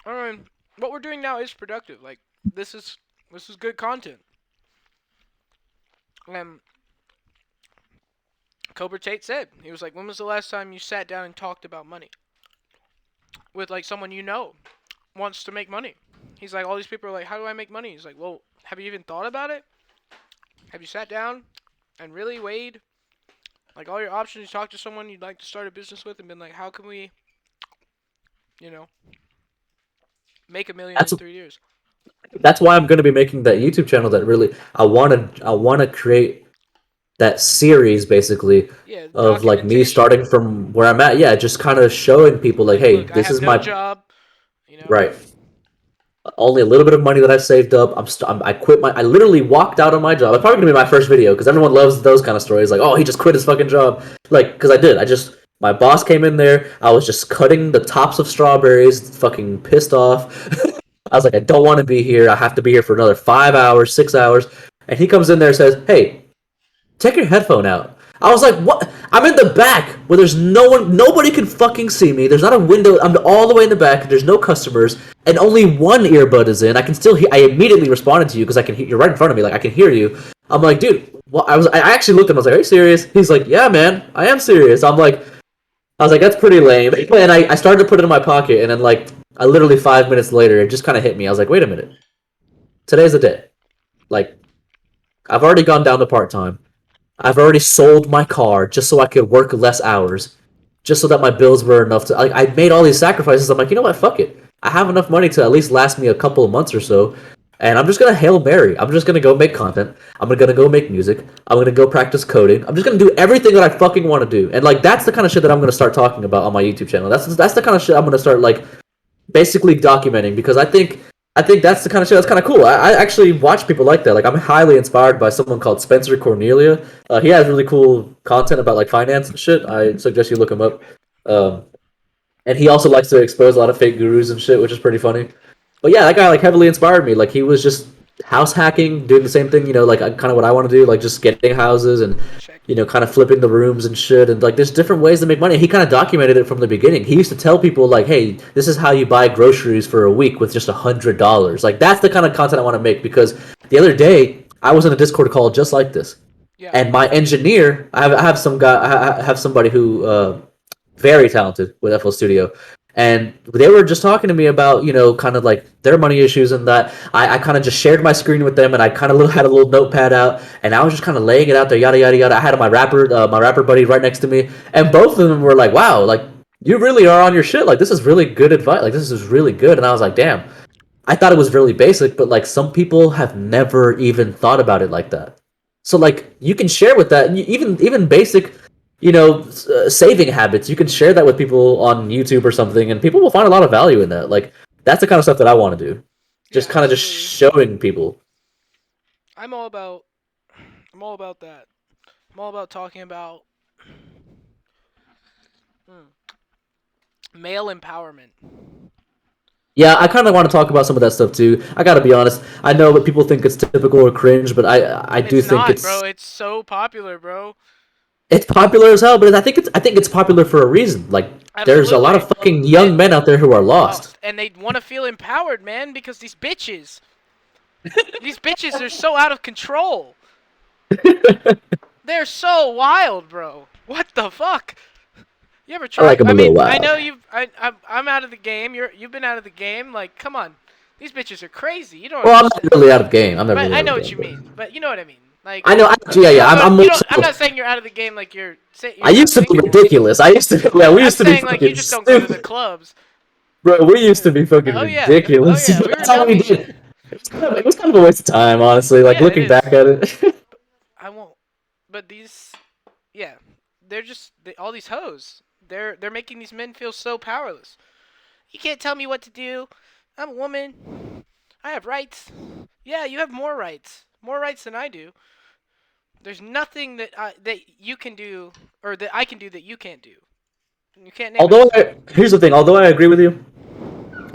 I mean, what we're doing now is productive. Like this is this is good content. Um, Cobra Tate said he was like, "When was the last time you sat down and talked about money with like someone you know wants to make money?" He's like, all these people are like, "How do I make money?" He's like, "Well, have you even thought about it? Have you sat down and really weighed like all your options? You talk to someone you'd like to start a business with and been like, how can we, you know, make 1 million That's in 3 years?" that's why I'm gonna be making that YouTube channel. That really I wanna create that series basically Yeah, of like me documentation. starting from where I'm at. Yeah, just kind of showing people like, Like, hey, look, I this have is no my job. You know. right. Only a little bit of money that I've saved up. I quit my. I literally walked out on my job. It's probably gonna be my first video because everyone loves those kind of stories. Like, oh, he just quit his fucking job. Like, because I did. I just my boss came in there. I was just cutting the tops of strawberries. Fucking pissed off. I was like, I don't want to be here. I have to be here for another 5 hours, 6 hours. And he comes in there and says, hey, take your headphone out. I was like, what? I'm in the back where there's no one, nobody can fucking see me. There's not a window. I'm all the way in the back. There's no customers, and only one earbud is in. I can still hear. I immediately responded to you because I can hear you're right in front of me. Like I can hear you. I'm like, dude. Well, I actually looked at him. I was like, are you serious? He's like, yeah, man, I am serious. I was like, that's pretty lame. And I started to put it in my pocket, and then like, I literally 5 minutes later, it just kind of hit me. I was like, wait a minute. Today's the day. Like, I've already gone down to part time. I've already sold my car just so I could work less hours, just so that my bills were enough to. I made all these sacrifices. I'm like, you know what? Fuck it. I have enough money to at least last me a couple of months or so, and I'm just gonna hail Mary. I'm just gonna go make content. I'm gonna go make music. I'm gonna go practice coding. I'm just gonna do everything that I fucking want to do. And like that's the kind of shit that I'm gonna start talking about on my YouTube channel. That's the kind of shit I'm gonna start like basically documenting because I think that's the kind of shit that's kind of cool. I actually watch people like that. Like I'm highly inspired by someone called Spencer Cornelia. He has really cool content about like finance and shit. I suggest you look him up. Um, and he also likes to expose a lot of fake gurus and shit, which is pretty funny. But yeah, that guy like heavily inspired me. Like he was just house hacking, doing the same thing, like kind of what I want to do, like just getting houses and Check. kind of flipping the rooms and shit. And like there's different ways to make money. He kind of documented it from the beginning. He used to tell people like, "Hey, this is how you buy groceries for a week with just $100." Like that's the kind of content I want to make because the other day I was in a Discord call just like this, Yeah. and my engineer, I have some guy, I have somebody who very talented with FL Studio. And they were just talking to me about, kind of like their money issues and that. I kind of just shared my screen with them and I kind of had a little notepad out and I was just kind of laying it out there, yada, yada, yada. I had my rapper buddy right next to me. And both of them were like, wow, like, you really are on your shit. Like, this is really good advice. Like, this is really good. And I was like, damn, I thought it was really basic, but like some people have never even thought about it like that. So like you can share with that even basic, saving habits. You can share that with people on YouTube or something, and people will find a lot of value in that. Like that's the kind of stuff that I want to do. Yeah, Just kind of just absolutely. showing people. I'm all about I'm all about that. I'm all about talking about male empowerment. Yeah, I kind of want to talk about some of that stuff too. I gotta be honest. I know that people think it's typical or cringe, but I do It's think not, bro. it's It's so popular, bro. it's popular as hell. But I think it's popular for a reason. Like there's a lot Absolutely. of fucking And young men out there who are lost. lost. And they want to feel empowered, man, because these bitches are so out of control. They're so wild, bro. What the fuck? You ever I try? like them I a little mean, I wild. know I'm out of the game. You've been out of the game. Like, come on. These bitches are crazy. You don't Well, I'm not understand. really out of game. I'm never But really I out of know what game. you But mean. But you know what I mean. Like, I know. Yeah, you yeah. don't I'm, go. I'm You more don't. I'm so. not saying you're out of the game. Like I you're not used to be single. ridiculous. I used to. Yeah, But we I'm used to be saying like you fucking just don't go to the stupid, clubs. bro. We used to be fucking Oh yeah. Oh ridiculous. yeah. We were That's all we dummies. did. It was kind of a waste of time, honestly. Like Yeah, it looking back is. at it. I won't. But yeah, they're all these hoes. They're making these men feel so powerless. You can't tell me what to do. I'm a woman. I have rights. Yeah, you have more rights. More rights than I do. There's nothing that you can do or that I can do that you can't do. You can't name us. Here's the thing. Although I agree with you,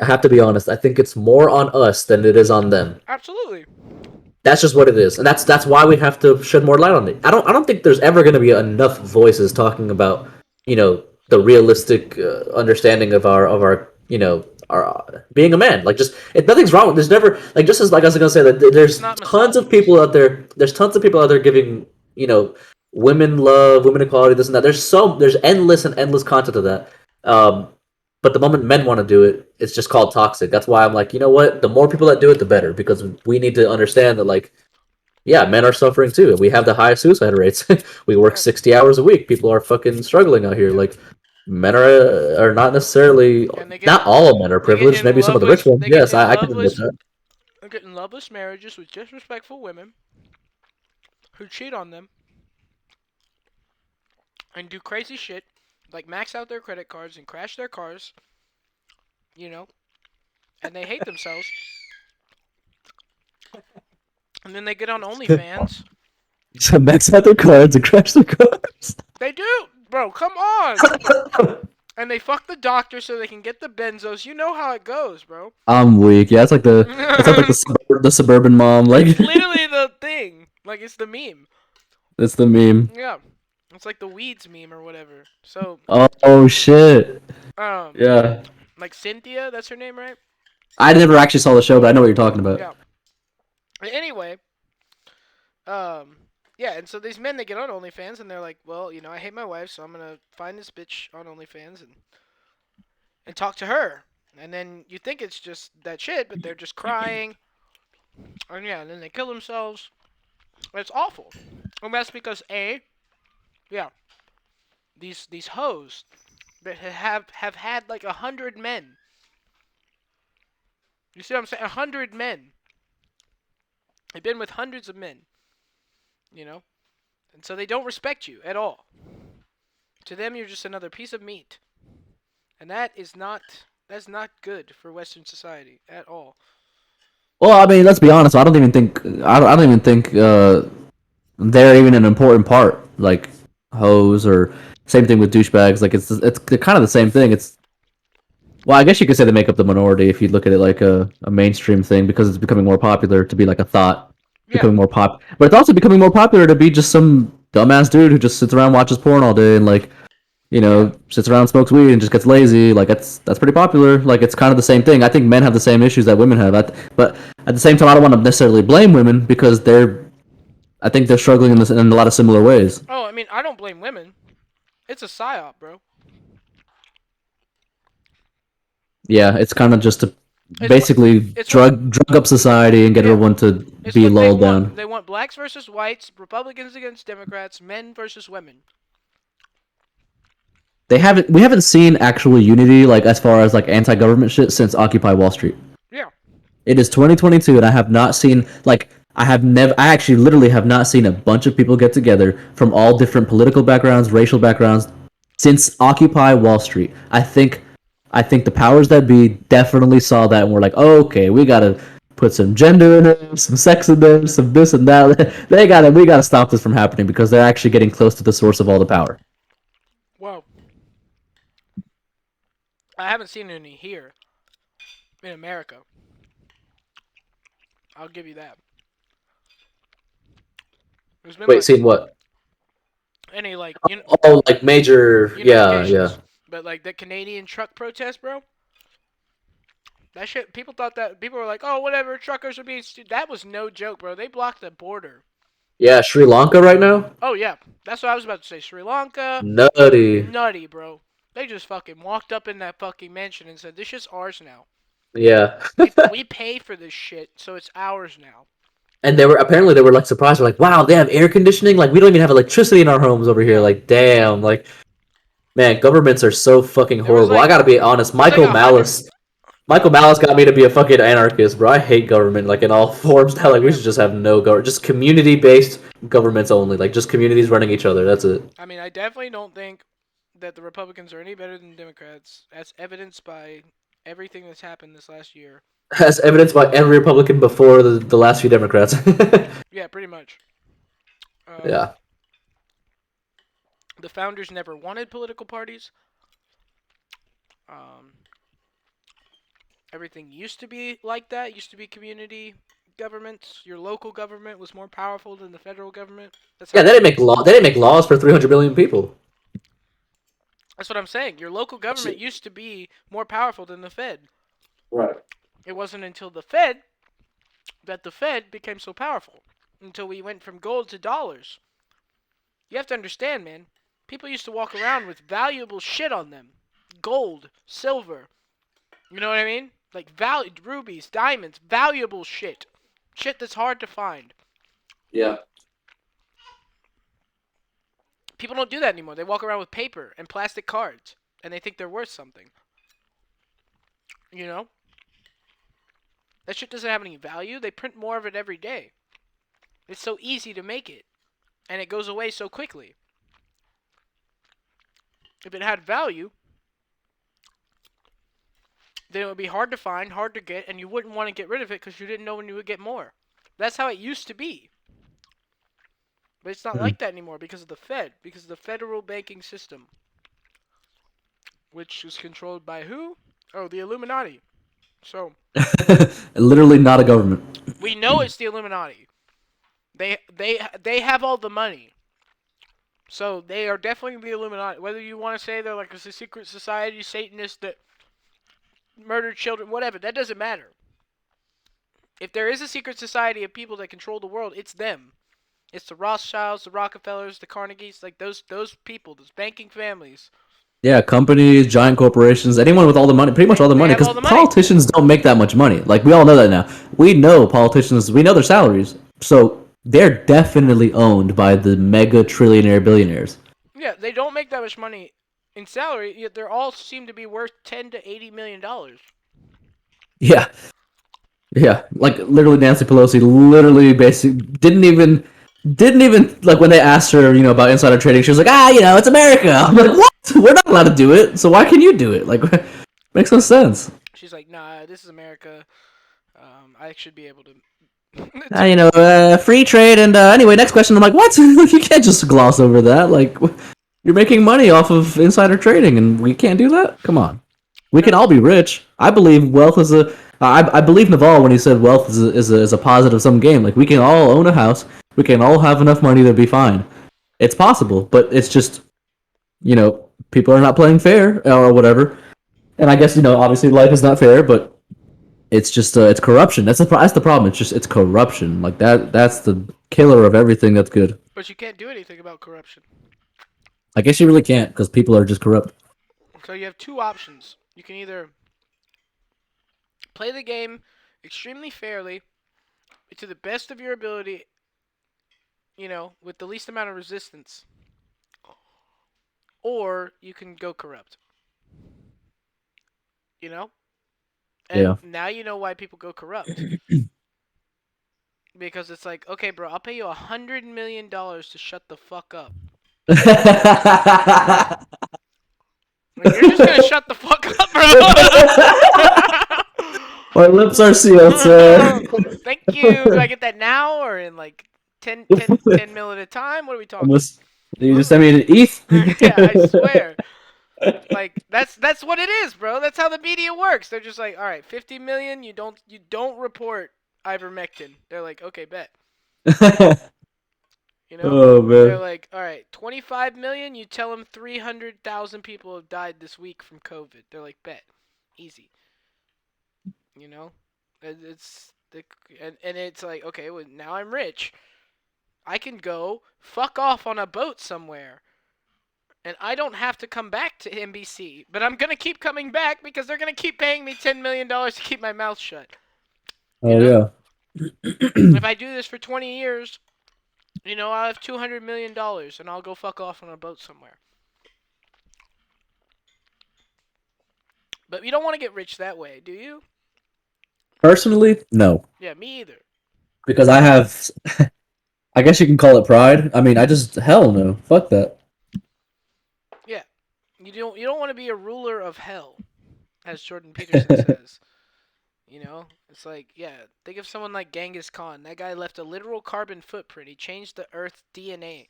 I have to be honest. I think it's more on us than it is on them. Absolutely. That's just what it is, and that's why we have to shed more light on it. I don't think there's ever going to be enough voices talking about the realistic understanding of our our being a man. Like just nothing's wrong. There's never like just as like I was gonna say that It's there's not tons of misogynist. people out there. There's tons of people out there giving women love, women equality, this and that. There's endless and endless content of that. Um, but the moment men want to do it, it's just called toxic. That's why I'm like, you know what? The more people that do it, the better, because we need to understand that, like, yeah, men are suffering too. We have the highest suicide rates. We work Right. 60 hours a week. People are fucking struggling out here. Yep. Like, men are not necessarily. And Not all men are they get privileged. in Maybe some of the rich loveless ones. they get Yes, in I can admit loveless that. they get in loveless marriages with disrespectful women who cheat on them and do crazy shit like max out their credit cards and crash their cars, you know, and they hate themselves. And then they get on OnlyFans. So max out their cards and crash their cars. They do, bro. Come on. And they fuck the doctor so they can get the benzos. You know how it goes, bro. I'm weak. Yeah, it sounds like It's the suburban mom. Like literally the thing. Like it's the meme. that's the meme. Yeah. It's like the weeds meme or whatever. So, Oh shit. um, Yeah. like Cynthia, that's her name, right? I never actually saw the show, but I know what you're talking about. Yeah. Anyway, um, yeah, and so these men they get on OnlyFans and they're like, well, I hate my wife, so I'm gonna find this bitch on OnlyFans and talk to her. And then you think it's just that shit, but they're just crying. And yeah, and then they kill themselves. It's awful. And that's because yeah, these hoes that have had like 100 men. You see what I'm saying? 100 men. They've been with hundreds of men. You know, and so they don't respect you at all. To them, you're just another piece of meat, and that's not good for Western society at all. Well, I mean, let's be honest. I don't even think they're even an important part. Like hoes or same thing with douchebags. Like it's kind of the same thing. It's well, I guess you could say they make up the minority if you look at it like a mainstream thing because it's becoming more popular to be like a thought, Yeah, becoming more pop. But it's also becoming more popular to be just some dumbass dude who just sits around watches porn all day and like yeah. sits around, smokes weed, and just gets lazy. Like that's pretty popular. Like it's kind of the same thing. I think men have the same issues that women have. But at the same time, I don't want to necessarily blame women because I think they're struggling in a lot of similar ways. Oh, I mean, I don't blame women. It's a psyop, bro. Yeah, it's kind of just to It's what basically it's what drug up society and get yeah. everyone to It's be what they lulled want. down. They want blacks versus whites, Republicans against Democrats, men versus women. We haven't seen actual unity like as far as like anti-government shit since Occupy Wall Street. Yeah. It is 2022, and I have not seen like I actually literally have not seen a bunch of people get together from all different political backgrounds, racial backgrounds since Occupy Wall Street. I think the powers that be definitely saw that and were like, oh, okay, we gotta put some gender in there, some sex in there, some this and that. We gotta stop this from happening because they're actually getting close to the source of all the power. Well, I haven't seen any here in America. I'll give you that. There's been Wait, like seen what? any like Oh, like major, United yeah, yeah. Nations, but like the Canadian truck protest, bro. That shit, people were like, oh, whatever, truckers are being that was no joke, bro. They blocked the border. Yeah, Sri Lanka right now? Oh yeah, that's what I was about to say. Sri Lanka, Nutty. nutty, bro. They just fucking walked up in that fucking mansion and said, "This shit's ours now. Yeah. We pay for this shit, so it's ours now." And they were like surprised. They're like, wow, they have air conditioning? Like we don't even have electricity in our homes over here. Yeah, Like, damn, like man, governments are so fucking there was horrible. I like gotta be honest, there was like 100. Michael Malice got me to be a fucking anarchist, bro. I hate government like in all forms now. Like we Yeah, should just have no government, just community based governments only. Like just communities running each other. That's it. I mean, I definitely don't think that the Republicans are any better than Democrats, as evidenced by everything that's happened this last year. As evidenced by every Republican before the last few Democrats. Yeah, pretty much. Um, Yeah. the founders never wanted political parties. Um, Everything used to be like that. Used to be community governments. Your local government was more powerful than the federal government. That's how Yeah, it they didn't used to make be. law. They didn't make laws for 300 million people. That's what I'm saying. Your local government Shit. used to be more powerful than the Fed. Right. It wasn't until the Fed that the Fed became so powerful. Until we went from gold to dollars. You have to understand, man. People used to walk around with valuable shit on them. Gold, silver. You know what I mean? Like rubies, diamonds, valuable shit. Shit that's hard to find. Yeah. People don't do that anymore. They walk around with paper and plastic cards and they think they're worth something. You know? That shit doesn't have any value. They print more of it every day. It's so easy to make it and it goes away so quickly. If it had value, then it would be hard to find, hard to get, and you wouldn't want to get rid of it because you didn't know when you would get more. That's how it used to be. But it's not Hmm. like that anymore because of the Fed, because of the federal banking system, which is controlled by who? Oh, the Illuminati. So, Literally not a government. we know it's the Illuminati. They have all the money. So, they are definitely the Illuminati. Whether you want to say they're like a secret society, Satanist that murdered children, whatever, that doesn't matter. If there is a secret society of people that control the world, it's them. It's the Rothschilds, the Rockefellers, the Carnegies, like those people, those banking families. Yeah, companies, giant corporations, anyone with all the money, pretty much all the They money, have because all the money. politicians don't make that much money. Like, we all know that now. We know politicians, we know their salaries. So they're definitely owned by the mega trillionaire billionaires. Yeah, they don't make that much money in salary, yet they all seem to be worth $10 to $80 million. Yeah, yeah. Like, literally, Nancy Pelosi literally basically didn't even like when they asked her, about insider trading. She was like, it's America. I'm like, what? We're not allowed to do it. So why can you do it? Like, makes no sense. She's like, nah, this is America. I should be able to. Free trade. And anyway, next question. I'm like, what? You can't just gloss over that. Like, you're making money off of insider trading, and we can't do that. Come on, we No, can all be rich. I believe wealth is a. I believe Naval when he said wealth is a positive sum game. Like, we can all own a house. We can all have enough money to be fine. It's possible, but it's just people are not playing fair or whatever. And I guess obviously life is not fair, but it's just it's corruption. That's the problem. It's corruption. Like that. That's the killer of everything that's good. but you can't do anything about corruption. I guess you really can't because people are just corrupt. So you have two options. You can either play the game extremely fairly to the best of your ability, with the least amount of resistance, or you can go corrupt. You know? And Yeah. now you know why people go corrupt. Because it's like, okay, bro, I'll pay you $100 million to shut the fuck up. Like, you're just gonna shut the fuck up, bro. My lips are sealed, sir. Thank you. Do I get that now or in like 10 mil at a time? What are we talking? Almost. You just sent me an ETH. Yeah, I swear. Like that's what it is, bro. That's how the media works. They're just like, all right, 50 million. You don't report ivermectin. They're like, okay, bet. You know, Oh they're man. like, all right, 25 million. You tell them 300,000 people have died this week from COVID. They're like, bet, easy. You know, it's the and it's like, okay, well now I'm rich. I can go fuck off on a boat somewhere. And I don't have to come back to NBC, but I'm gonna keep coming back because they're gonna keep paying me $10 million to keep my mouth shut. You Oh know, yeah. if I do this for 20 years, I'll have $200 million and I'll go fuck off on a boat somewhere. But you don't want to get rich that way, do you? Personally, no, Yeah, me either. because I have. I guess you can call it pride. I mean, I just hell no. Fuck that. Yeah, you don't want to be a ruler of hell, as Jordan Peterson says. It's like, yeah, think of someone like Genghis Khan. That guy left a literal carbon footprint. He changed the Earth's DNA.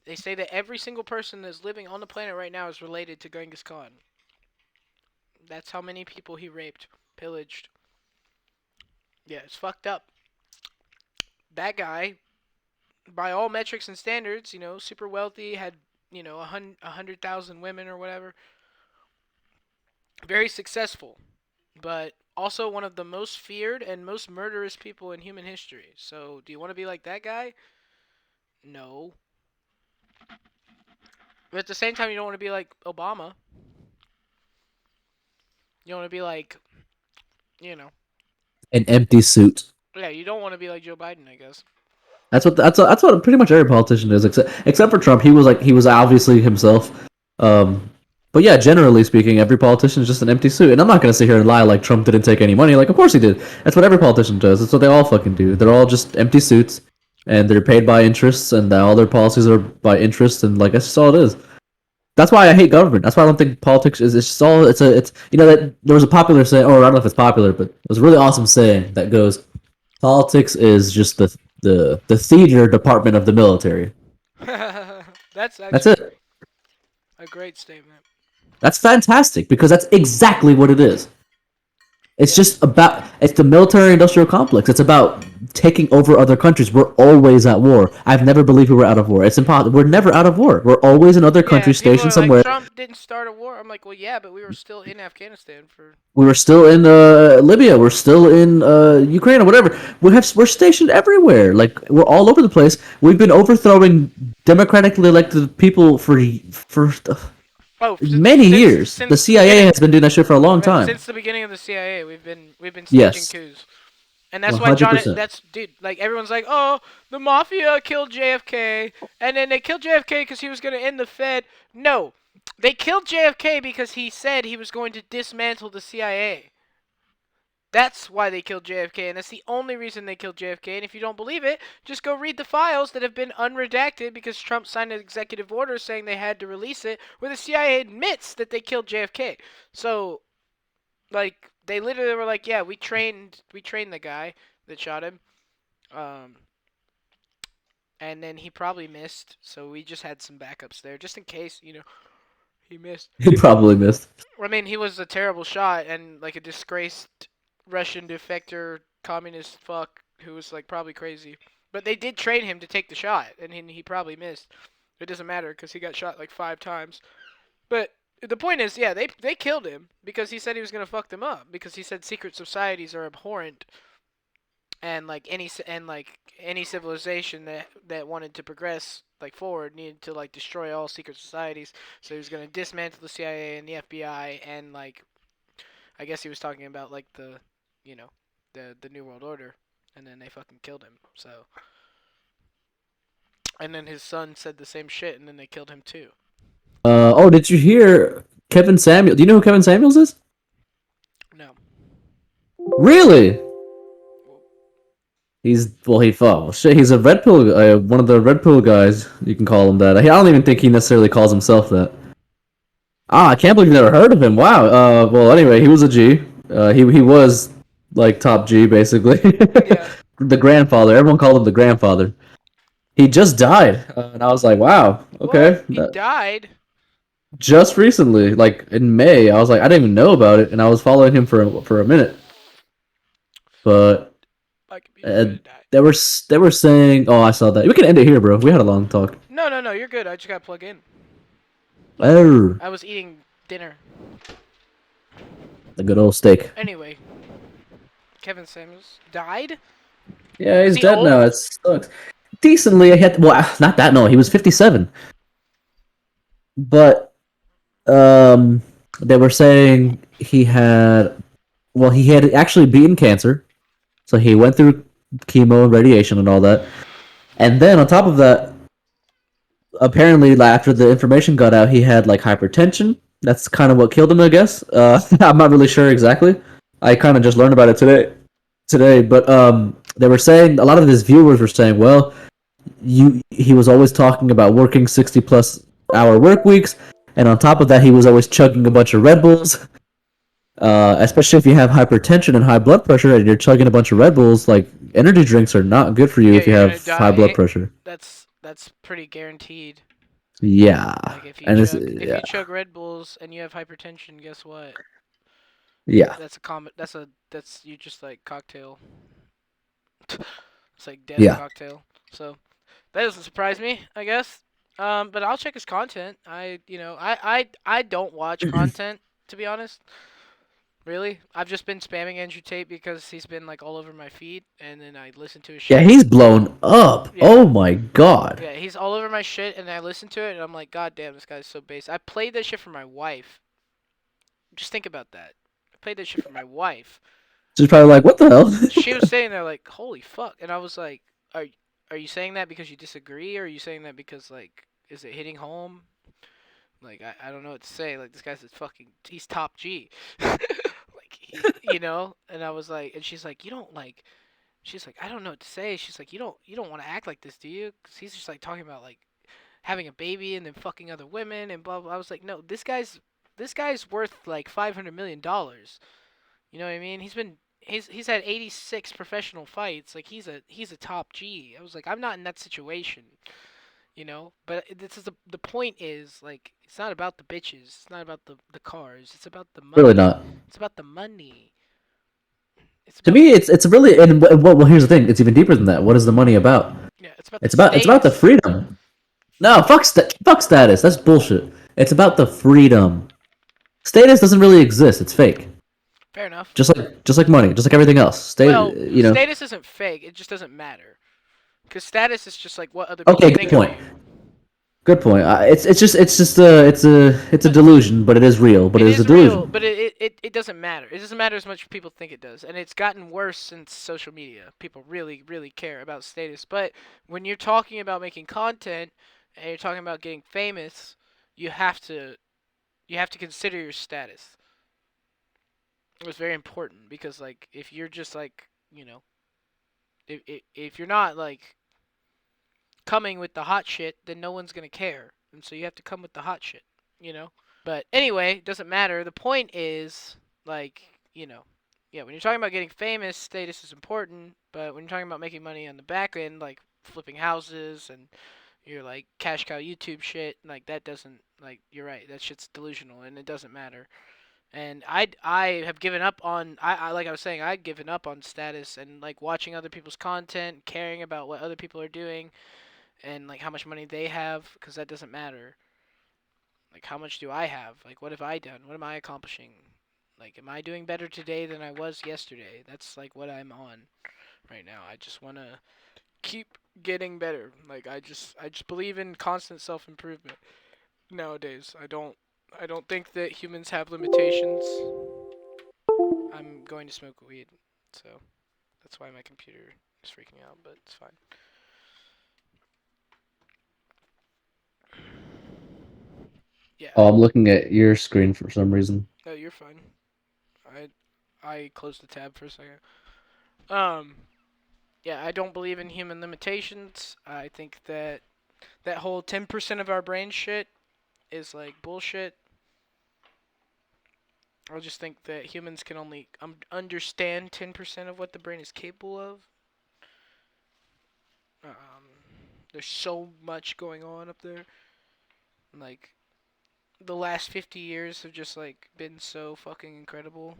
They say that every single person that's living on the planet right now is related to Genghis Khan. That's how many people he raped, pillaged. Yeah, it's fucked up. That guy, by all metrics and standards, super wealthy, had, 100,000 women or whatever. Very successful, but also one of the most feared and most murderous people in human history. So, do you want to be like that guy? No. But at the same time, you don't want to be like Obama. You don't want to be like, you know, An empty suit. yeah, you don't want to be like Joe Biden, I guess. That's what pretty much every politician is, except for Trump. He was obviously himself. Um, but yeah, generally speaking, every politician is just an empty suit. And I'm not gonna sit here and lie like Trump didn't take any money. Like, of course he did. That's what every politician does. That's what they all fucking do. They're all just empty suits, and they're paid by interests, and all their policies are by interest, and like that's just all it is. That's why I hate government. That's why I don't think politics is. It's just all. It's that there was a popular saying, or I don't know if it's popular, but it was a really awesome saying that goes, politics is just the theater department of the military. That's That's actually it. a great statement. That's fantastic because that's exactly what it is. Yeah. It's the military industrial complex. It's about taking over other countries. We're always at war. I've never believed we were out of war. It's impossible. We're never out of war. We're always in other Yeah, countries people stationed are like, somewhere. Trump didn't start a war. I'm like, well, yeah, but we were still in Afghanistan for. We were still in Libya. We're still in Ukraine or whatever. We're stationed everywhere. Like we're all over the place. We've been overthrowing democratically elected people for Oh, many years. The since the CIA beginning. has been doing that shit for a long Right, time. since the beginning of the CIA, we've been staging Yes, coups. And that's one why hundred John. percent. That's dude. Like everyone's like, oh, the mafia killed JFK, and then they killed JFK because he was gonna end the Fed. No, they killed JFK because he said he was going to dismantle the CIA. That's why they killed JFK, and that's the only reason they killed JFK. And if you don't believe it, just go read the files that have been unredacted because Trump signed an executive order saying they had to release it, where the CIA admits that they killed JFK. So, like, they literally were like, "Yeah, we trained the guy that shot him." Um, and then he probably missed, so we just had some backups there, just in case, he missed. He probably missed. I mean, he was a terrible shot and like a disgraced Russian defector, communist fuck who was like probably crazy. But they did train him to take the shot, and he probably missed. It doesn't matter because he got shot like 5 times. But the point is, yeah, they killed him because he said he was gonna fuck them up because he said secret societies are abhorrent and like any civilization that wanted to progress like forward needed to like destroy all secret societies. So he was gonna dismantle the CIA and the FBI and like I guess he was talking about like you know, the New World Order, and then they fucking killed him. So and then his son said the same shit, and then they killed him too. Oh, did you hear Kevin Samuel? Do you know who Kevin Samuels is? No. Really? Well, He's well, he oh shit. He's a red pill, one of the red pill guys. You can call him that. I don't even think he necessarily calls himself that. Ah, I can't believe you never heard of him. Wow. Well, anyway, he was a G. He was like top G basically. yeah. The grandfather. Everyone called him the grandfather. He just died, and I was like, wow, What? okay. He died? Just recently, like in May, I was like, I didn't even know about it, and I was following him for a minute, but Like if you uh, could have died. they were saying, oh, I saw that. We can end it here, bro. We had a long talk. No, no, no. You're good. I just gotta plug in. Oh, I was eating dinner. the good old steak. Anyway, Kevin Samuels died. Yeah, Is he's he dead now. old? It sucks. Decently, I had well, not that. No, he was 57, but they were saying he had actually beaten cancer, so he went through chemo and radiation and all that, and then on top of that, apparently like, after the information got out, he had like hypertension. That's kind of what killed him, I guess. I'm not really sure exactly. I kind of just learned about it today, but they were saying a lot of his viewers were saying, well, he was always talking about working 60+ hour work weeks, and on top of that, he was always chugging a bunch of Red Bulls. Especially if you have hypertension and high blood pressure, and you're chugging a bunch of Red Bulls, like energy drinks are not good for you Yeah, if you you're gonna have high blood die. pressure. That's pretty guaranteed. Yeah, Like if you and it's chug if yeah. you chug Red Bulls and you have hypertension, guess what? Yeah, That's a comment. That's you just like cocktail. It's like death yeah. cocktail. So that doesn't surprise me, I guess. But I'll check his content. I don't watch content, to be honest. Really, I've just been spamming Andrew Tate because he's been like all over my feed, and then I listen to his Yeah, shit. he's blown up. Yeah, Oh my god. yeah, he's all over my shit, and I listen to it, and I'm like, God damn, this guy's so base. I played that shit for my wife. Just think about that. I played that shit for my wife. She's probably like, what the hell? She was saying there like, holy fuck, and I was like, are you saying that because you disagree, or are you saying that because like, is it hitting home? Like, I don't know what to say. Like, this guy's a fucking, he's top G. Like, and I was like, and she's like, you don't like, she's like, I don't know what to say. She's like, you don't want to act like this, do you? Because he's just like talking about like having a baby and then fucking other women and blah blah. I was like, no, this guy's worth like $500 million. You know what I mean? He's had 86 professional fights. Like he's a top G. I was like, I'm not in that situation. But this is the point is like it's not about the bitches. It's not about the cars. It's about the Really money. not. It's about the money. It's To about me, it's really, and well, here's the thing. It's even deeper than that. What is the money about? yeah. It's about the It's about the status. freedom. No, fuck status. That's bullshit. It's about the freedom. Status doesn't really exist. It's fake. Fair enough. Just like money, just like everything else. Well, You know. status isn't fake. It just doesn't matter. Because status is just like what other people Okay, good think of point. you. Good point. It's a But delusion, but it is real. But it it is a is real, delusion. but it doesn't matter. It doesn't matter as much as people think it does. And it's gotten worse since social media. People really, really care about status. But when you're talking about making content and you're talking about getting famous, you have to you have to consider your status. It was very important because like if you're just like, if you're not like coming with the hot shit, then no one's going to care. And so you have to come with the hot shit, you know? But anyway, it doesn't matter. The point is, like, yeah, when you're talking about getting famous, status is important. But when you're talking about making money on the back end, like flipping houses and you're like cash cow YouTube shit, like that doesn't, like, you're right. That shit's delusional and it doesn't matter. And I have given up on, like I was saying, I've given up on status and like watching other people's content, caring about what other people are doing and like how much money they have because that doesn't matter. Like, how much do I have? Like, what have I done? What am I accomplishing? Like, am I doing better today than I was yesterday? That's like what I'm on right now. I just want to keep getting better. Like, I just believe in constant self-improvement nowadays. I don't think that humans have limitations. I'm going to smoke weed. So, that's why my computer is freaking out, but it's fine. Yeah. Oh, I'm looking at your screen for some reason. No, you're fine. I closed the tab for a second. Um, yeah, I don't believe in human limitations. I think that that whole 10% of our brain shit is like bullshit. I just think that humans can only understand 10% of what the brain is capable of. There's so much going on up there. Like the last 50 years have just like been so fucking incredible.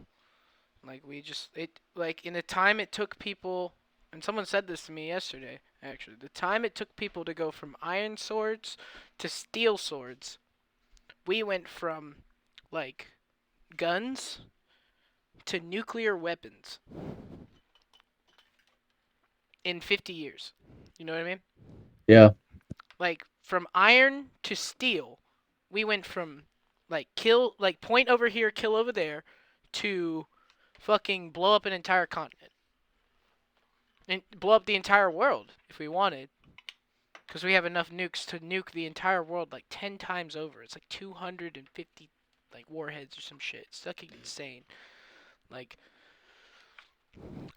Like we just it like in the time it took people, and someone said this to me yesterday actually. The time it took people to go from iron swords to steel swords, we went from like guns to nuclear weapons in 50 years. You know what I mean? Yeah. Like from iron to steel, we went from like kill like point over here, kill over there to fucking blow up an entire continent. And blow up the entire world if we wanted. Because we have enough nukes to nuke the entire world like 10 times over. It's like 250 like warheads or some shit. It's fucking insane. Like,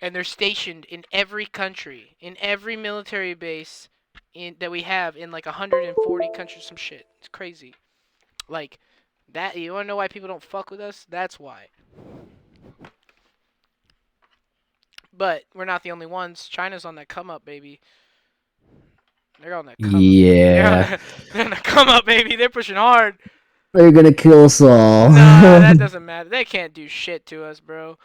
and they're stationed in every country, in every military base that we have in like 140 countries, some shit. It's crazy. Like, that, you wanna know why people don't fuck with us? That's why. But we're not the only ones. China's on that come up, baby. They're on that come up. They're on Yeah. that, they're on the come up, baby. They're pushing hard. They're gonna kill Saul. Nah, that doesn't matter. They can't do shit to us, bro.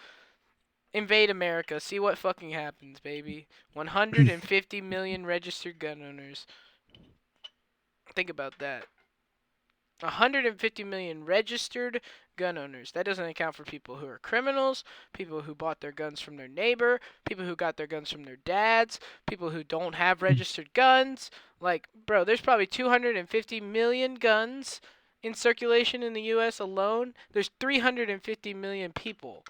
Invade America. See what fucking happens, baby. 150 million registered gun owners. Think about that. 150 million registered gun owners. That doesn't account for people who are criminals, people who bought their guns from their neighbor, people who got their guns from their dads, people who don't have registered guns. Like, bro, there's probably 250 million guns in circulation in the US alone. There's 350 million people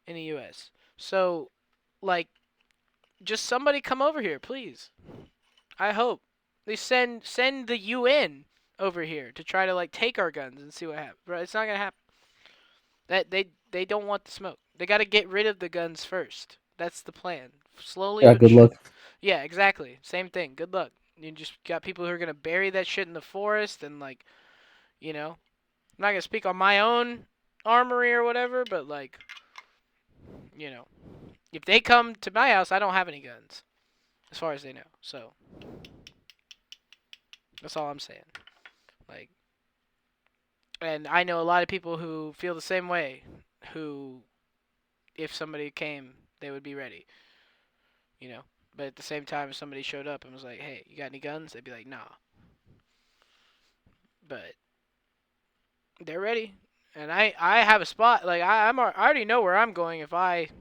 in the US. So, like, just somebody come over here, please. I hope they send the UN over here to try to like take our guns and see what happens. Bro, it's not gonna happen. That they don't want the smoke. They got to get rid of the guns first. That's the plan. Slowly Yeah, but good luck. yeah, exactly. Same thing. Good luck. You just got people who are gonna bury that shit in the forest and like, you know, I'm not gonna speak on my own armory or whatever, but like, you know, if they come to my house, I don't have any guns, as far as they know. So that's all I'm saying. Like, and I know a lot of people who feel the same way, who, if somebody came, they would be ready, you know. But at the same time, if somebody showed up and was like, "Hey, you got any guns?" They'd be like, "Nah." But they're ready, and I have a spot. Like I already know where I'm going if like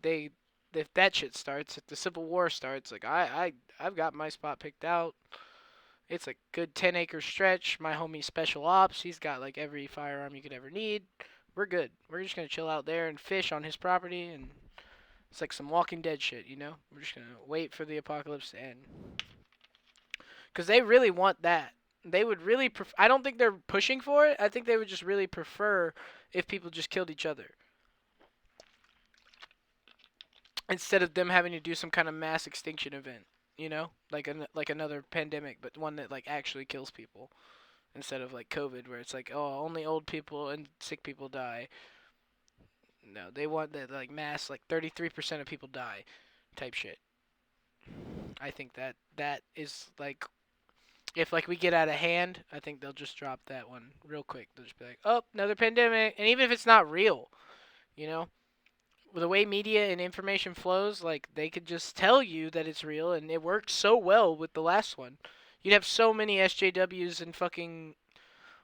if that shit starts, if the Civil War starts. Like I've got my spot picked out. It's a good 10-acre stretch. My homie Special Ops, he's got like every firearm you could ever need. We're good. We're just gonna chill out there and fish on his property, and it's like some Walking Dead shit, you know. We're just gonna wait for the apocalypse to end, cause they really want that. They would really. I don't think they're pushing for it. I think they would just really prefer if people just killed each other instead of them having to do some kind of mass extinction event. You know, like another pandemic, but one that like actually kills people instead of like COVID, where it's like, oh, only old people and sick people die. No, they want that like mass, like 33% of people die, type shit. I think that is like, if like we get out of hand, I think they'll just drop that one real quick. They'll just be like, oh, another pandemic, and even if it's not real, you know, with the way media and information flows, like they could just tell you that it's real, and it worked so well with the last one. You'd have so many SJWs and fucking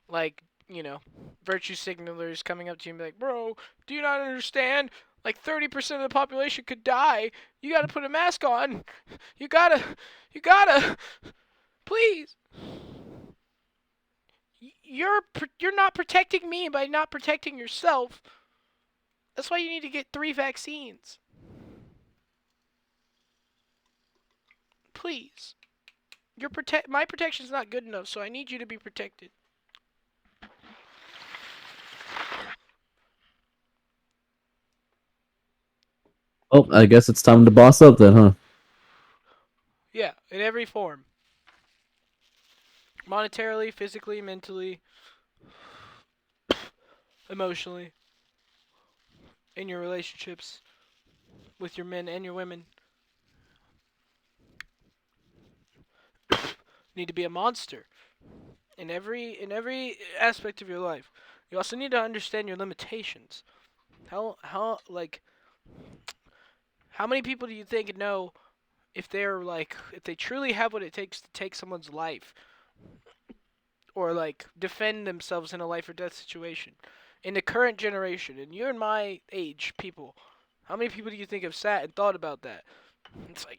like, you know, virtue signalers coming up to you and be like, bro, do you not understand? Like 30% of the population could die. You gotta put a mask on. You gotta, you gotta, please. You're not protecting me by not protecting yourself. That's why you need to get 3 vaccines. Please. My protection's not good enough, so I need you to be protected. Oh, I guess it's time to boss up then, huh? Yeah, in every form. Monetarily, physically, mentally, emotionally, in your relationships with your men and your women. You need to be a monster in every aspect of your life. You also need to understand your limitations. How many people do you think know if they're like, if they truly have what it takes to take someone's life or like defend themselves in a life or death situation in the current generation, and you're in my age people, how many people do you think have sat and thought about that? It's like,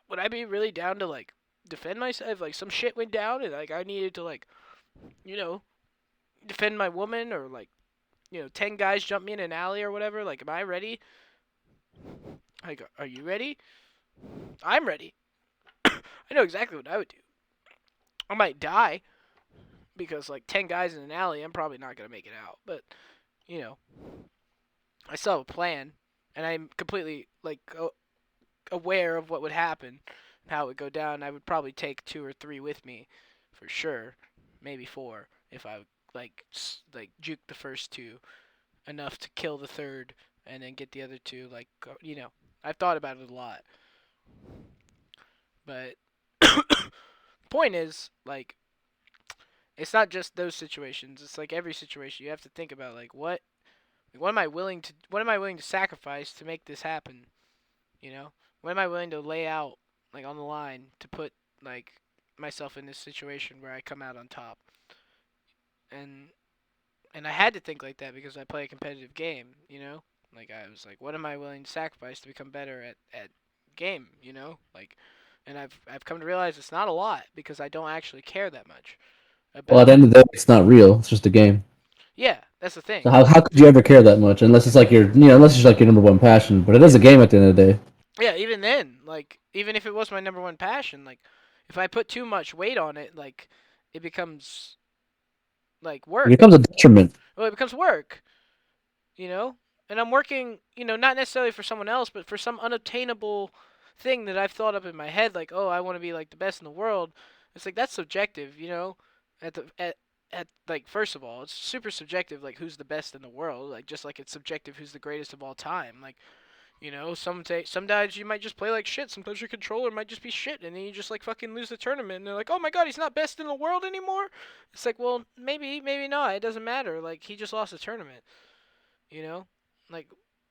would I be really down to like defend myself if like some shit went down and like I needed to like, you know, defend my woman, or like, 10 guys jump me in an alley or whatever? Like, am I ready? Like, are you ready? I'm ready. I know exactly what I would do. I might die because like 10 guys in an alley, I'm probably not going to make it out. But, you know, I still have a plan, and I'm completely like aware of what would happen and how it would go down. I would probably take 2 or 3 with me for sure, maybe 4 if I like juke the first 2 enough to kill the third and then get the other 2. Like, I've thought about it a lot, but point is like, It's not just those situations. It's like every situation. You have to think about what am I willing to sacrifice to make this happen? You know, what am I willing to lay out like on the line to put like myself in this situation where I come out on top? And I had to think like that because I play a competitive game. Like I was like, what am I willing to sacrifice to become better at game? Like, and I've come to realize it's not a lot because I don't actually care that much Well, at about. the end of the day, it's not real. It's just a game. Yeah, that's the So thing. how could you ever care that much unless it's like unless it's like your number one passion? But it is Yeah, a game at the end of the day. yeah. Even then, like even if it was my number one passion, like if I put too much weight on it, like it becomes like It work. becomes a detriment. Well, it becomes work. you know? And I'm working, not necessarily for someone else, but for some unobtainable thing that I've thought up in my head, like, oh, I want to be like the best in the world. It's like that's subjective. At the at like first of all, it's super subjective, like who's the best in the world, like just like it's subjective who's the greatest of all time. Like, sometimes you might just play like shit. Sometimes your controller might just be shit, and then you just like fucking lose the tournament. And they're like, "Oh my god, he's not best in the world anymore." It's like, well, maybe not. It doesn't matter. Like he just lost the tournament. You know, like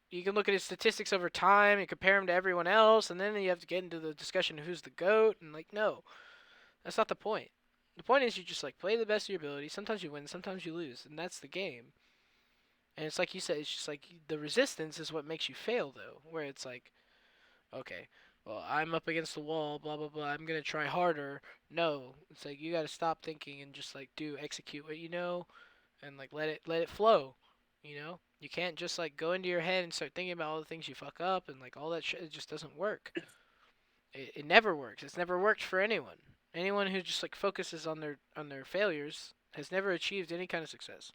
you can look at his statistics over time and compare him to everyone else, and then you have to get into the discussion of who's the goat. And like, no, that's not the point. The point is you just like play the best of your ability. Sometimes you win, sometimes you lose, and that's the game. And it's like you said, it's just like the resistance is what makes you fail, though. Where it's like, okay, well, I'm up against the wall, blah blah blah. I'm gonna try harder. No, it's like you gotta stop thinking and just like execute what you know, and like let it flow. You can't just like go into your head and start thinking about all the things you fuck up and like all that shit. It just doesn't work. It never works. It's never worked for anyone. Anyone who just like focuses on their failures has never achieved any kind of success,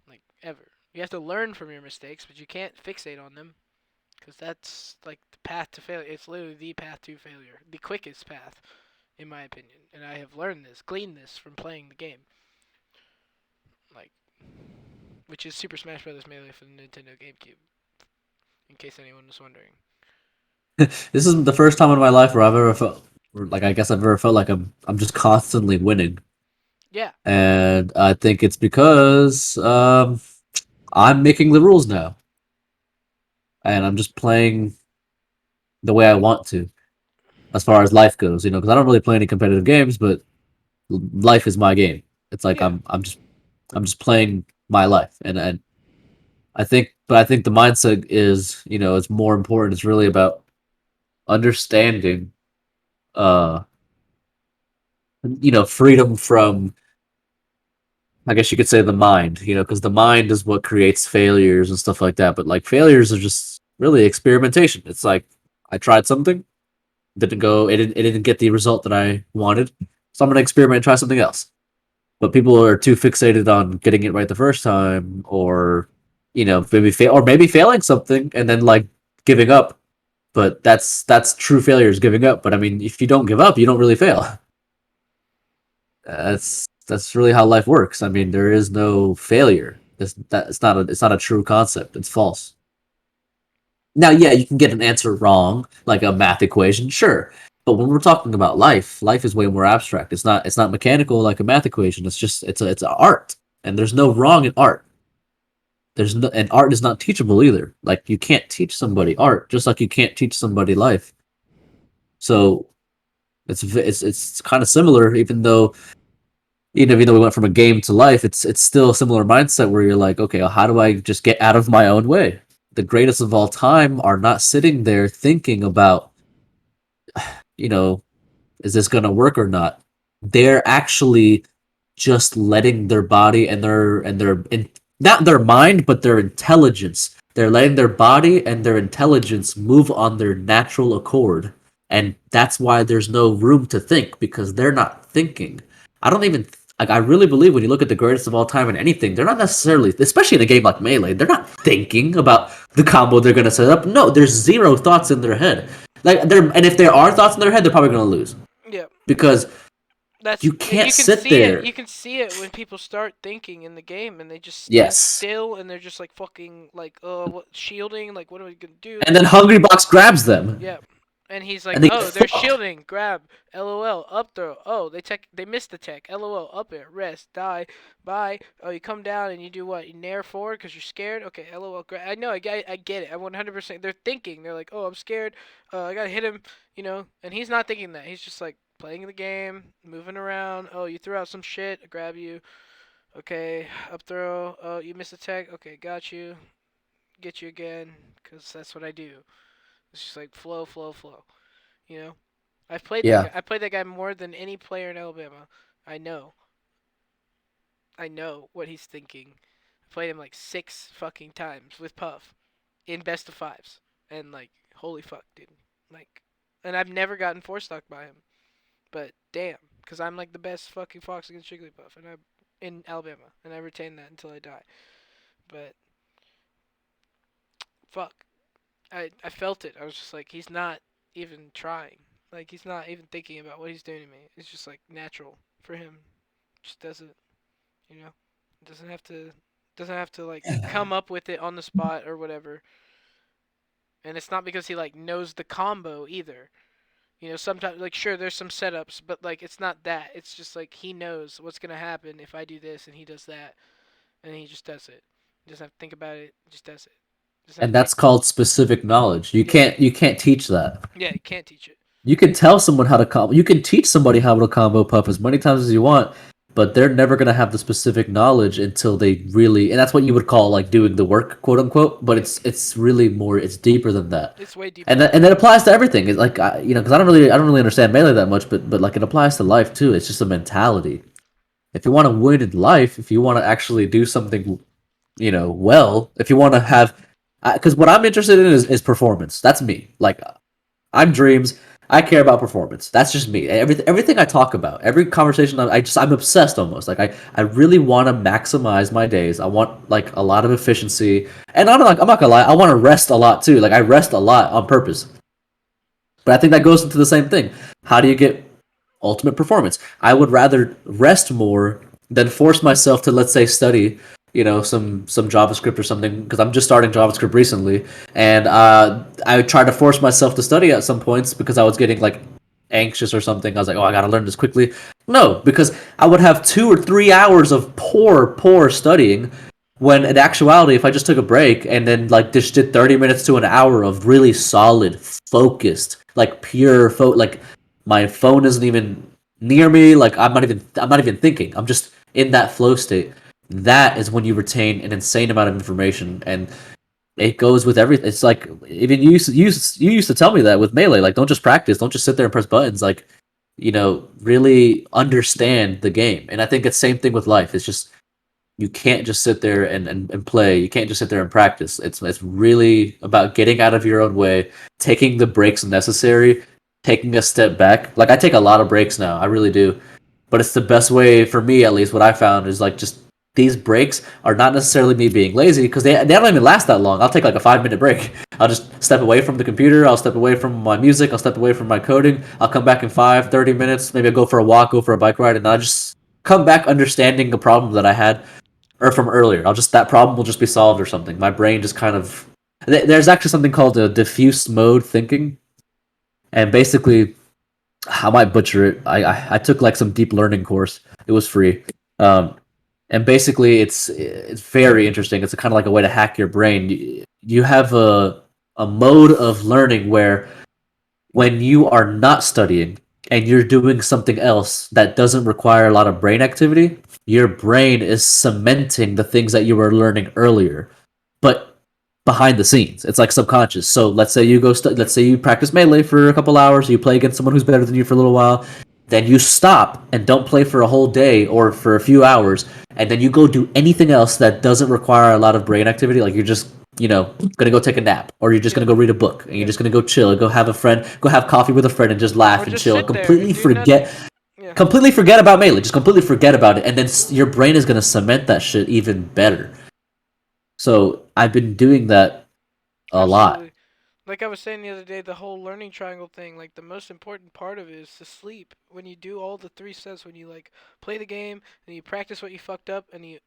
like ever. You have to learn from your mistakes, but you can't fixate on them because that's like the path to failure. It's literally the path to failure, the quickest path, in my opinion. And I have learned this, gleaned this from playing the game. Like, which is Super Smash Bros. Melee for the Nintendo GameCube, in case anyone was wondering. This is the first time in my life where I've ever felt like I guess I've ever felt like I'm just constantly winning, Yeah, and I think it's because I'm making the rules now, and I'm just playing the way I want to as far as life goes. Because I don't really play any competitive games, but life is my game. It's like yeah, I'm just playing my life, and I think the mindset is it's more important. It's really about understanding uh freedom from, I guess you could say, the mind, because the mind is what creates failures and stuff like that. But like failures are just really experimentation. It's like I tried something, it didn't get the result that I wanted, so I'm gonna experiment and try something else. But people are too fixated on getting it right the first time, or maybe failing something and then like giving up. But that's true failure, is giving up. But I mean, if you don't give up, you don't really fail. That's really how life works. I mean, there is no failure. It's not a true concept. It's false. Now, yeah, you can get an answer wrong, like a math equation, sure. But when we're talking about life is way more abstract. It's not mechanical like a math equation. It's an art, and there's no wrong in art. And art is not teachable either. Like you can't teach somebody art, just like you can't teach somebody life. So it's kind of similar, even though we went from a game to life, it's still a similar mindset where you're like, okay, well, how do I just get out of my own way? The greatest of all time are not sitting there thinking about, you know, is this gonna work or not? They're actually just letting their body and not their mind, but their intelligence. They're letting their body and their intelligence move on their natural accord. And that's why there's no room to think, because they're not thinking. I don't even like I really believe when you look at the greatest of all time in anything, they're not necessarily, especially in a game like Melee, they're not thinking about the combo they're gonna set up. No, there's zero thoughts in their head. And if there are thoughts in their head, they're probably gonna lose, yeah. because That's you can't you can sit see it. there. You can see it when people start thinking in the game and they just stand Yes. still and they're just like fucking like what shielding. Like what are we gonna do? And then Hungry Box grabs them. Yeah, And he's like, and they get "Oh, they're fucked. shielding. Grab. LOL. Up throw. Oh, they missed the tech. LOL. Up air. Rest. Die. Bye. Oh, you come down and you do what? You nair forward because you're scared. Okay. LOL. I know. I get it. I 100%. They're thinking. They're like, oh, I'm scared. I gotta hit him. And he's not thinking that. He's just like playing the game, moving around. Oh, you threw out some shit. I grab you. Okay. Up throw. Oh, you missed the tech. Okay. Got you. Get you again. Because that's what I do. It's just like flow, flow, flow. You know. I've played that Yeah, guy. I played that guy more than any player in Alabama. I know. I know what he's thinking. I played him like 6 fucking times with Puff in best of fives, and like, holy fuck, dude. Like, and I've never gotten four stuck by him. But damn, because I'm like the best fucking fox against Jigglypuff, and I'm in Alabama, and I retain that until I die. But fuck, I felt it. I was just like, he's not even trying. Like, he's not even thinking about what he's doing to me. It's just like natural for him. Just does it. You know, doesn't have to like come up with it on the spot or whatever. And it's not because he like knows the combo either. Sometimes like sure there's some setups, but like it's not that. It's just like he knows what's gonna happen if I do this and he does that, and he just does it. He doesn't have to think about it. He just does it. Doesn't have and to think. that's called specific knowledge. You Yeah, can't teach that. yeah. You can't teach it. You can tell someone how to combo. You can teach somebody how to combo puff as many times as you want, but they're never gonna have the specific knowledge until they really. And that's what you would call like doing the work, quote unquote. But Yeah, it's really more. It's deeper than that, it's way deeper and than that that. applies to everything. It's like because I don't really understand melee that much, but like it applies to life too. It's just a mentality. If you want to win in life, if you want to actually do something, well, if you want to have, because what I'm interested in is performance. That's me. Like I'm dreams. I care about performance. That's just me. Everything I talk about, every conversation, I'm obsessed almost. Like I really want to maximize my days. I want like a lot of efficiency, and I'm not gonna lie. I want to rest a lot too. Like I rest a lot on purpose. But I think that goes into the same thing. How do you get ultimate performance? I would rather rest more than force myself to, let's say, study, some JavaScript or something, because I'm just starting JavaScript recently, and I tried to force myself to study at some points because I was getting like anxious or something. I was like, oh, I gotta learn this quickly. No, because I would have 2 or 3 hours of poor studying, when in actuality, if I just took a break and then like just did 30 minutes to an hour of really solid, focused, like pure like my phone isn't even near me, like I'm not even thinking. I'm just in that flow state. That is when you retain an insane amount of information, and it goes with everything. It's like even you used to tell me that with melee, like don't just practice, don't just sit there and press buttons, like really understand the game. And I think it's same thing with life. It's just you can't just sit there and play. You can't just sit there and practice. It's really about getting out of your own way, taking the breaks necessary, taking a step back. Like I take a lot of breaks now, I really do. But it's the best way for me, at least. What I found is like just these breaks are not necessarily me being lazy because they don't even last that long. I'll take like a 5 minute break. I'll just step away from the computer. I'll step away from my music. I'll step away from my coding. I'll come back in 5, 30 minutes. Maybe I'll go for a walk, go for a bike ride, and I'll just come back understanding a problem that I had or from earlier. That problem will just be solved or something. My brain just kind of there's actually something called a diffuse mode thinking, and basically, I might butcher it. I took like some deep learning course. It was free, um, and basically it's very interesting. It's kind of like a way to hack your brain. You have a mode of learning where when you are not studying and you're doing something else that doesn't require a lot of brain activity, your brain is cementing the things that you were learning earlier, but behind the scenes. It's like subconscious. So let's say you practice melee for a couple hours, you play against someone who's better than you for a little while, then you stop and don't play for a whole day or for a few hours, and then you go do anything else that doesn't require a lot of brain activity, like you're just gonna go take a nap, or you're just Yeah, gonna go read a book, and you're yeah. just gonna go chill, go have a friend, go have coffee with a friend, and just Or laugh and just chill, and sit there and completely do nothing. forget, Yeah, about melee, just completely forget about it, and then your brain is gonna cement that shit even better. So I've been doing that a lot. absolutely. Like I was saying the other day, the whole learning triangle thing, like the most important part of it is to sleep. When you do all the 3 steps, when you like play the game and you practice what you fucked up, and you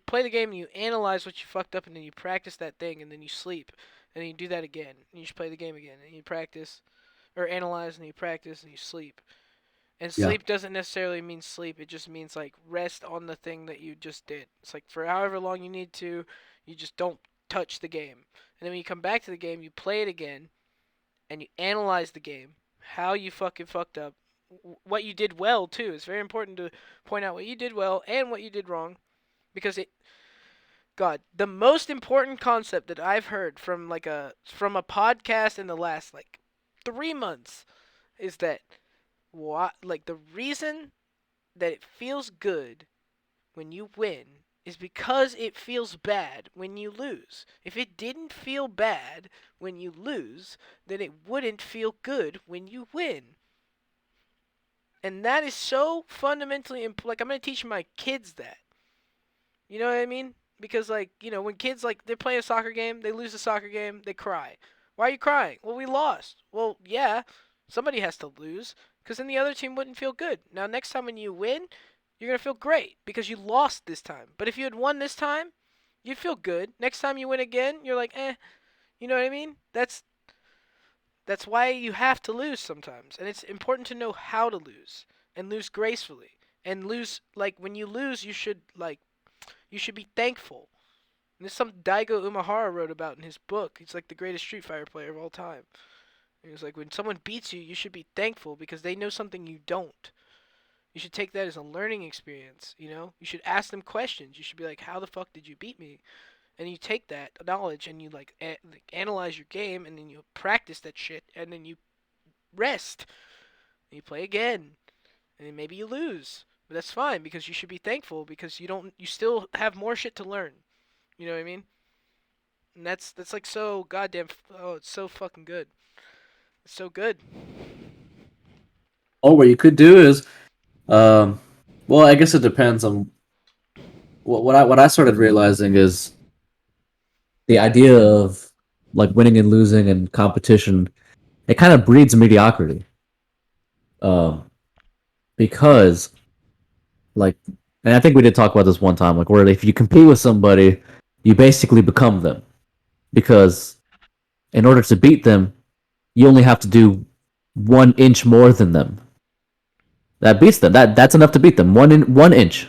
play the game and you analyze what you fucked up, and then you practice that thing, and then you sleep, and then you do that again, and you just play the game again, and you practice. or analyze, and you practice, and you sleep. And Yeah. sleep doesn't necessarily mean sleep. It just means like rest on the thing that you just did. It's like for however long you need to, you just don't touch the game. And then when you come back to the game, you play it again and you analyze the game, how you fucking fucked up, what you did well too. It's very important to point out what you did well and what you did wrong because it God, the most important concept that I've heard from a podcast in the last like 3 months is that what like the reason that it feels good when you win is because it feels bad when you lose. If it didn't feel bad when you lose, then it wouldn't feel good when you win. And that is so fundamentally like I'm going to teach my kids that. You know what I mean? Because like, when kids like they're playing a soccer game, they lose a soccer game, they cry. Why are you crying? Well, we lost. Well, yeah, somebody has to lose because then the other team wouldn't feel good. Now, next time when you win, you're going to feel great because you lost this time. But if you had won this time, you'd feel good. Next time you win again, you're like, "Eh." You know what I mean? That's why you have to lose sometimes. And it's important to know how to lose and lose gracefully. And lose like when you lose, you should be thankful. And this is something Daigo Umehara wrote about in his book. He's like the greatest Street Fighter player of all time. He was like, when someone beats you, you should be thankful because they know something you don't. You should take that as a learning experience, you know? You should ask them questions. You should be like, how the fuck did you beat me? And you take that knowledge and you like analyze your game and then you practice that shit and then you rest. And you play again. And then maybe you lose. But that's fine because you should be thankful because you still have more shit to learn. You know what I mean? And that's like so goddamn. Oh, it's so fucking good. It's so good. Or what you could do is, um, well, I guess it depends on what I started realizing is the idea of like winning and losing and competition. It kind of breeds mediocrity, um, because like, and I think we did talk about this one time, like where if you compete with somebody, you basically become them because in order to beat them, you only have to do 1 inch more than them. That beats them. That's enough to beat them. 1 inch.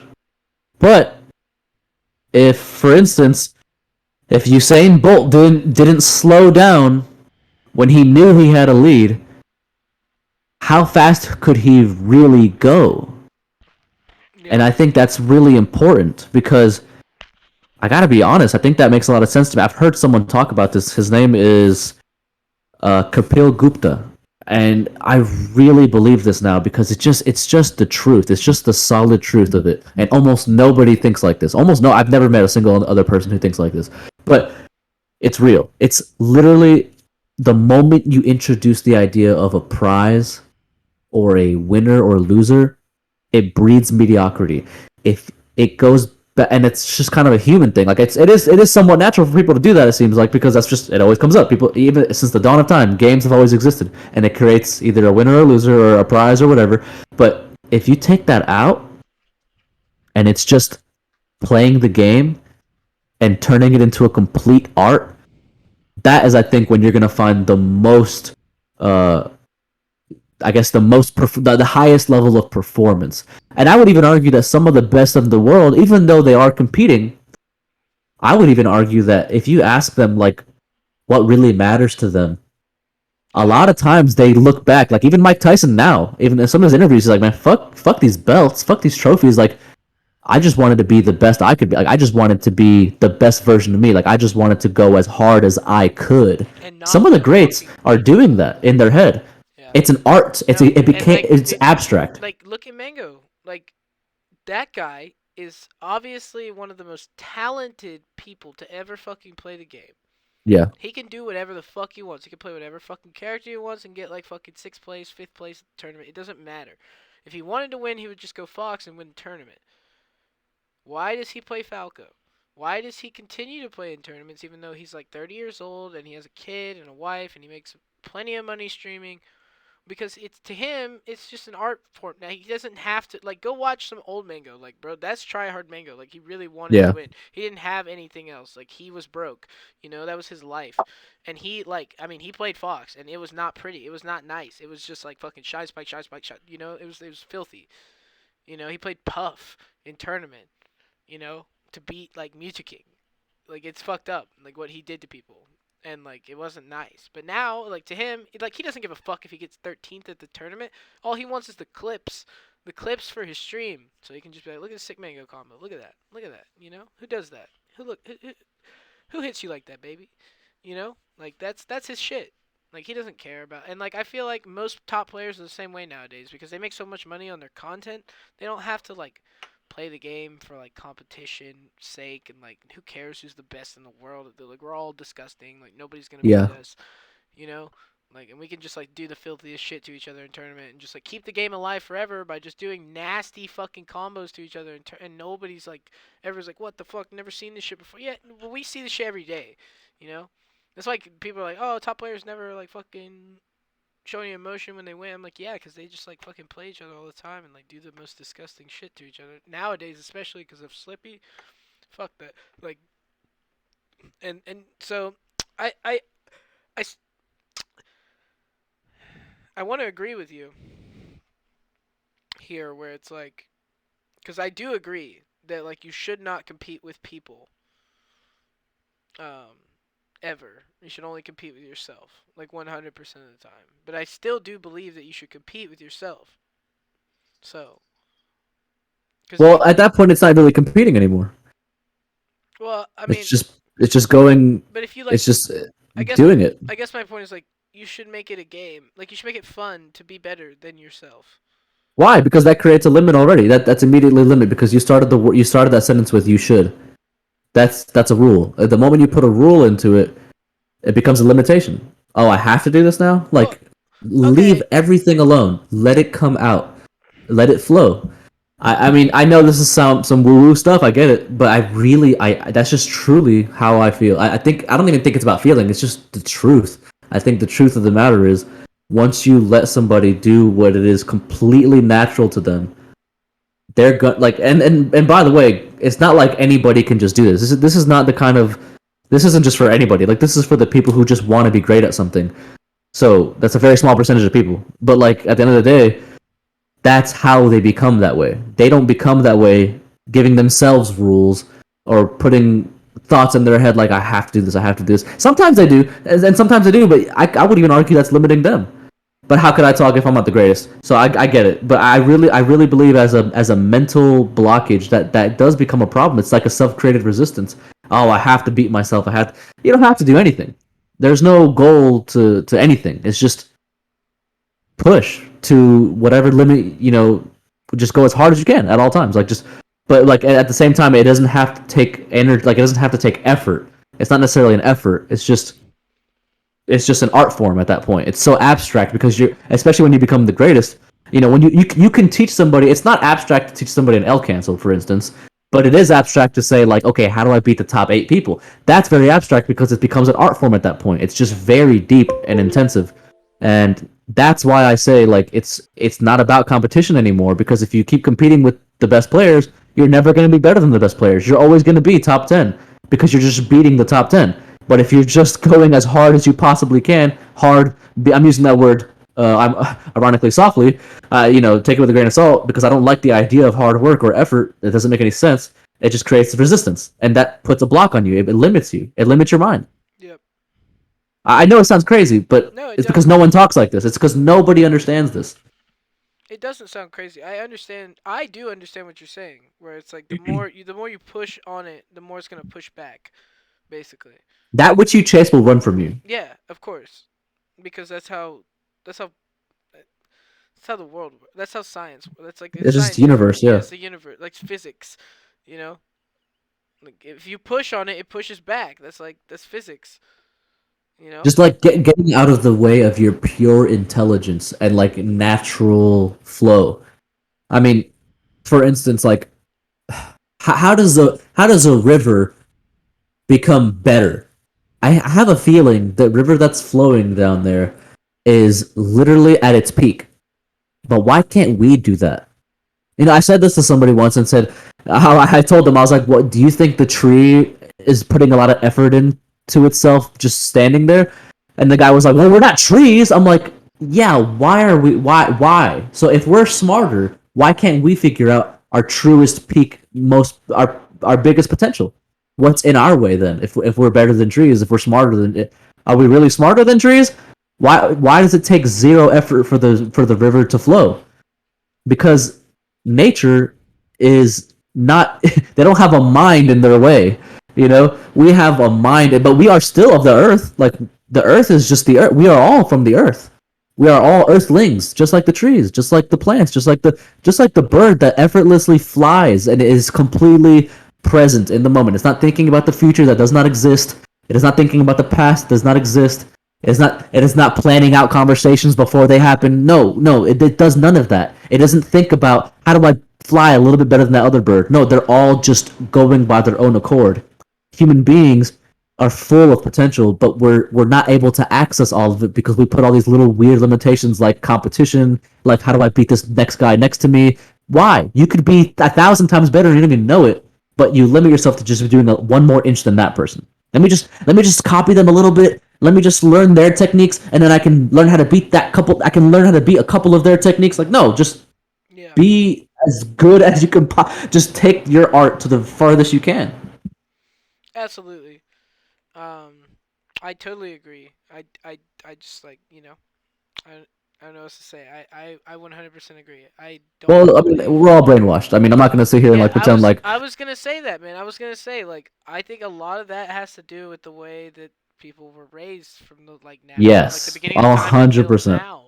But if, for instance, if Usain Bolt didn't slow down when he knew he had a lead, how fast could he really go? And Yeah. I think that's really important because I gotta be honest. I think that makes a lot of sense to me. I've heard someone talk about this. His name is Kapil Gupta, and I really believe this now because it's just the truth. It's just the solid truth of it, and almost nobody thinks like this. Almost no, I've never met a single other person who thinks like this. But it's real. It's literally the moment you introduce the idea of a prize or a winner or loser, it breeds mediocrity. If it goes and it's just kind of a human thing. Like it is somewhat natural for people to do that. It seems like because that's just it always comes up. People even since the dawn of time, games have always existed, and it creates either a winner or a loser or a prize or whatever. But if you take that out and it's just playing the game and turning it into a complete art, that is, I think, when you're gonna find the most uh, I guess the highest level of performance. And I would even argue that some of the best of the world, even though they are competing, I would even argue that if you ask them like what really matters to them, a Yeah. lot of times they look back. Like even Mike Tyson now, even in some of his interviews, he's like, "Man, fuck these belts, fuck these trophies. Like I just wanted to be the best I could be. Like I just wanted to be the best version of me. Like I just wanted to go as hard as I could." And Some not of the let greats fucking are doing that in their head. yeah. It's an art. No, It and became it's abstract. like look at Mango. Like that guy is obviously one of the most talented people to ever fucking play the game. Yeah. He can do whatever the fuck he wants. He can play whatever fucking character he wants and get like fucking sixth place, fifth place at the tournament. It doesn't matter. If he wanted to win, he would just go Fox and win the tournament. Why does he play Falco? Why does he continue to play in tournaments even though he's like 30 years old and he has a kid and a wife and he makes plenty of money streaming? because it's to him it's just an art form. Now he doesn't have to like go watch some old Mango. Like bro, that's try hard Mango. Like he really wanted to Yeah. win. He didn't have anything else. Like he was broke. That was his life. And he like I mean he played Fox and it was not pretty. It was not nice. It was just like fucking shy spike shot. It was filthy. He played Puff in tournament. To beat like Mewtwo King. Like it's fucked up. Like what he did to people. And like it wasn't nice. But now, like to him, like he doesn't give a fuck if he gets 13th at the tournament. All he wants is the clips for his stream, so he can just be like, look at the sick mango combo. Look at that. Look at that. Who does that? Who hits you like that, baby? Like that's his shit. Like he doesn't care about. And like I feel like most top players are the same way nowadays because they make so much money on their content. They don't have to like play the game for like competition sake and like who cares who's the best in the world. They're like we're all disgusting. Like nobody's gonna beat Yeah. us. You know. Like and we can just like do the filthiest shit to each other in tournament and just like keep the game alive forever by just doing nasty fucking combos to each other and nobody's like everyone's like what the fuck never seen this shit before. Yeah, well, we see this shit every day. You know. That's like people are like, oh, top players never like fucking show any emotion when they win. I'm like, yeah, because they just like fucking play each other all the time and like do the most disgusting shit to each other. Nowadays, especially because of Slippy, fuck that. Like, and so, I I I, I want to agree with you here, where it's like, because I do agree that like you should not compete with people, um, ever. You should only compete with yourself, like 100% of the time. But I still do believe that you should compete with yourself. So, because if you, Well, at that point, it's not really competing anymore. well, I It's mean, just it's just going. but if you It's like, just I guess, doing it. I guess my point is like, you should make it a game. Like you should make it fun to be better than yourself. Why? Because that creates a limit already. That's immediately limit because you started that sentence with "you should." That's a rule. At the moment you put a rule into it, it becomes a limitation. Oh, I have to do this now? Well, Like, leave okay, everything alone. Let it come out. Let it flow. I mean, I know this is some woo woo stuff. I get it, but I that's just truly how I feel. I think I don't even think it's about feeling. It's just the truth. I think the truth of the matter is, once you let somebody do what it is completely natural to them, they're like and by the way, it's not like anybody can just do this. This is not the kind of this isn't just for anybody. Like this is for the people who just want to be great at something. So that's a very small percentage of people. But like at the end of the day, that's how they become that way. They don't become that way giving themselves rules or putting thoughts in their head like I have to do this, I have to do this. Sometimes they do, and sometimes they do, but I would even argue that's limiting them. But how could I talk if I'm not the greatest? So I get it, but I really believe as a mental blockage that does become a problem. It's like a self-created resistance. Oh, I have to beat myself. You don't have to do anything. There's no goal to anything. It's just push to whatever limit, just go as hard as you can at all times. Like just but like at the same time it doesn't have to take energy, like it doesn't have to take effort. It's not necessarily an effort. It's just an art form at that point. It's so abstract because you're especially when you become the greatest. When you can teach somebody. It's not abstract to teach somebody an L cancel, for instance, but it is abstract to say like, okay, how do I beat the top 8 people? That's very abstract because it becomes an art form at that point. It's just yeah, very deep and intensive, and that's why I say like it's not about competition anymore. Because if you keep competing with the best players, you're never going to be better than the best players. You're always going to be top 10 because you're just beating the top 10. But if you're just going as hard as you possibly can, hard, I'm using that word, I'm ironically softly, take it with a grain of salt because I don't like the idea of hard work or effort. It doesn't make any sense. It just creates resistance, and that puts a block on you. It limits you. It limits your mind. yep. I know it sounds crazy, but No, it it's because don't. no one talks like this. It's because nobody understands this. It doesn't sound crazy. I understand. I do understand what you're saying. Where it's like the more you push on it, the more it's gonna push back, basically. That which you chase will run from you. Yeah, of course, because that's how that's how the world. That's how science. That's like it's It's just the scientific. universe, Yeah, yeah. it's the universe, like physics. You know, like if you push on it, it pushes back. That's physics. You know. Just like getting out of the way of your pure intelligence and like natural flow. I mean, for instance, like how does a river become better? I have a feeling the river that's flowing down there. is literally at its peak. But why can't we do that? I said this to somebody once and said how I told them I was like, "What do you think the tree is putting a lot of effort into itself just standing there?" And the guy was like, "Well, we're not trees." I'm like, "Yeah, why are we? Why? So if we're smarter, why can't we figure out our truest peak, most our biggest potential? What's in our way then? If we're better than trees, if we're smarter than it, are we really smarter than trees? Why does it take zero effort for the river to flow? Because nature is not they don't have a mind in their way. We have a mind, but we are still of the earth. Like, the earth is just the earth. We are all from the earth. We are all earthlings, just like the trees, just like the plants, just like the bird that effortlessly flies and is completely present in the moment. It's not thinking about the future that does not exist. It is not thinking about the past that does not exist. It is not planning out conversations before they happen. No, no, it does none of that. It doesn't think about how do I fly a little bit better than that other bird. No, they're all just going by their own accord. Human beings are full of potential, but we're not able to access all of it because we put all these little weird limitations like competition, like how do I beat this next guy next to me? Why? You could be 1,000 times better and you don't even know it, but you limit yourself to just doing one more inch than that person. Let me just copy them a little bit. Let me just learn their techniques, and then I can learn how to beat that couple. I can learn how to beat a couple of their techniques. Like, no, just Yeah, be as good as you can. Just take your art to the farthest you can. absolutely. Um, I totally agree. I just like I I don't know what to say. I 100% agree. I don't Well, I mean, believe. we're all brainwashed. I mean, I'm not gonna sit here and Yeah, like pretend like I was gonna say that, man. I was gonna say like I think a lot of that has to do with the way that people were raised from the like the yes, beginning of a time hundred until percent. now.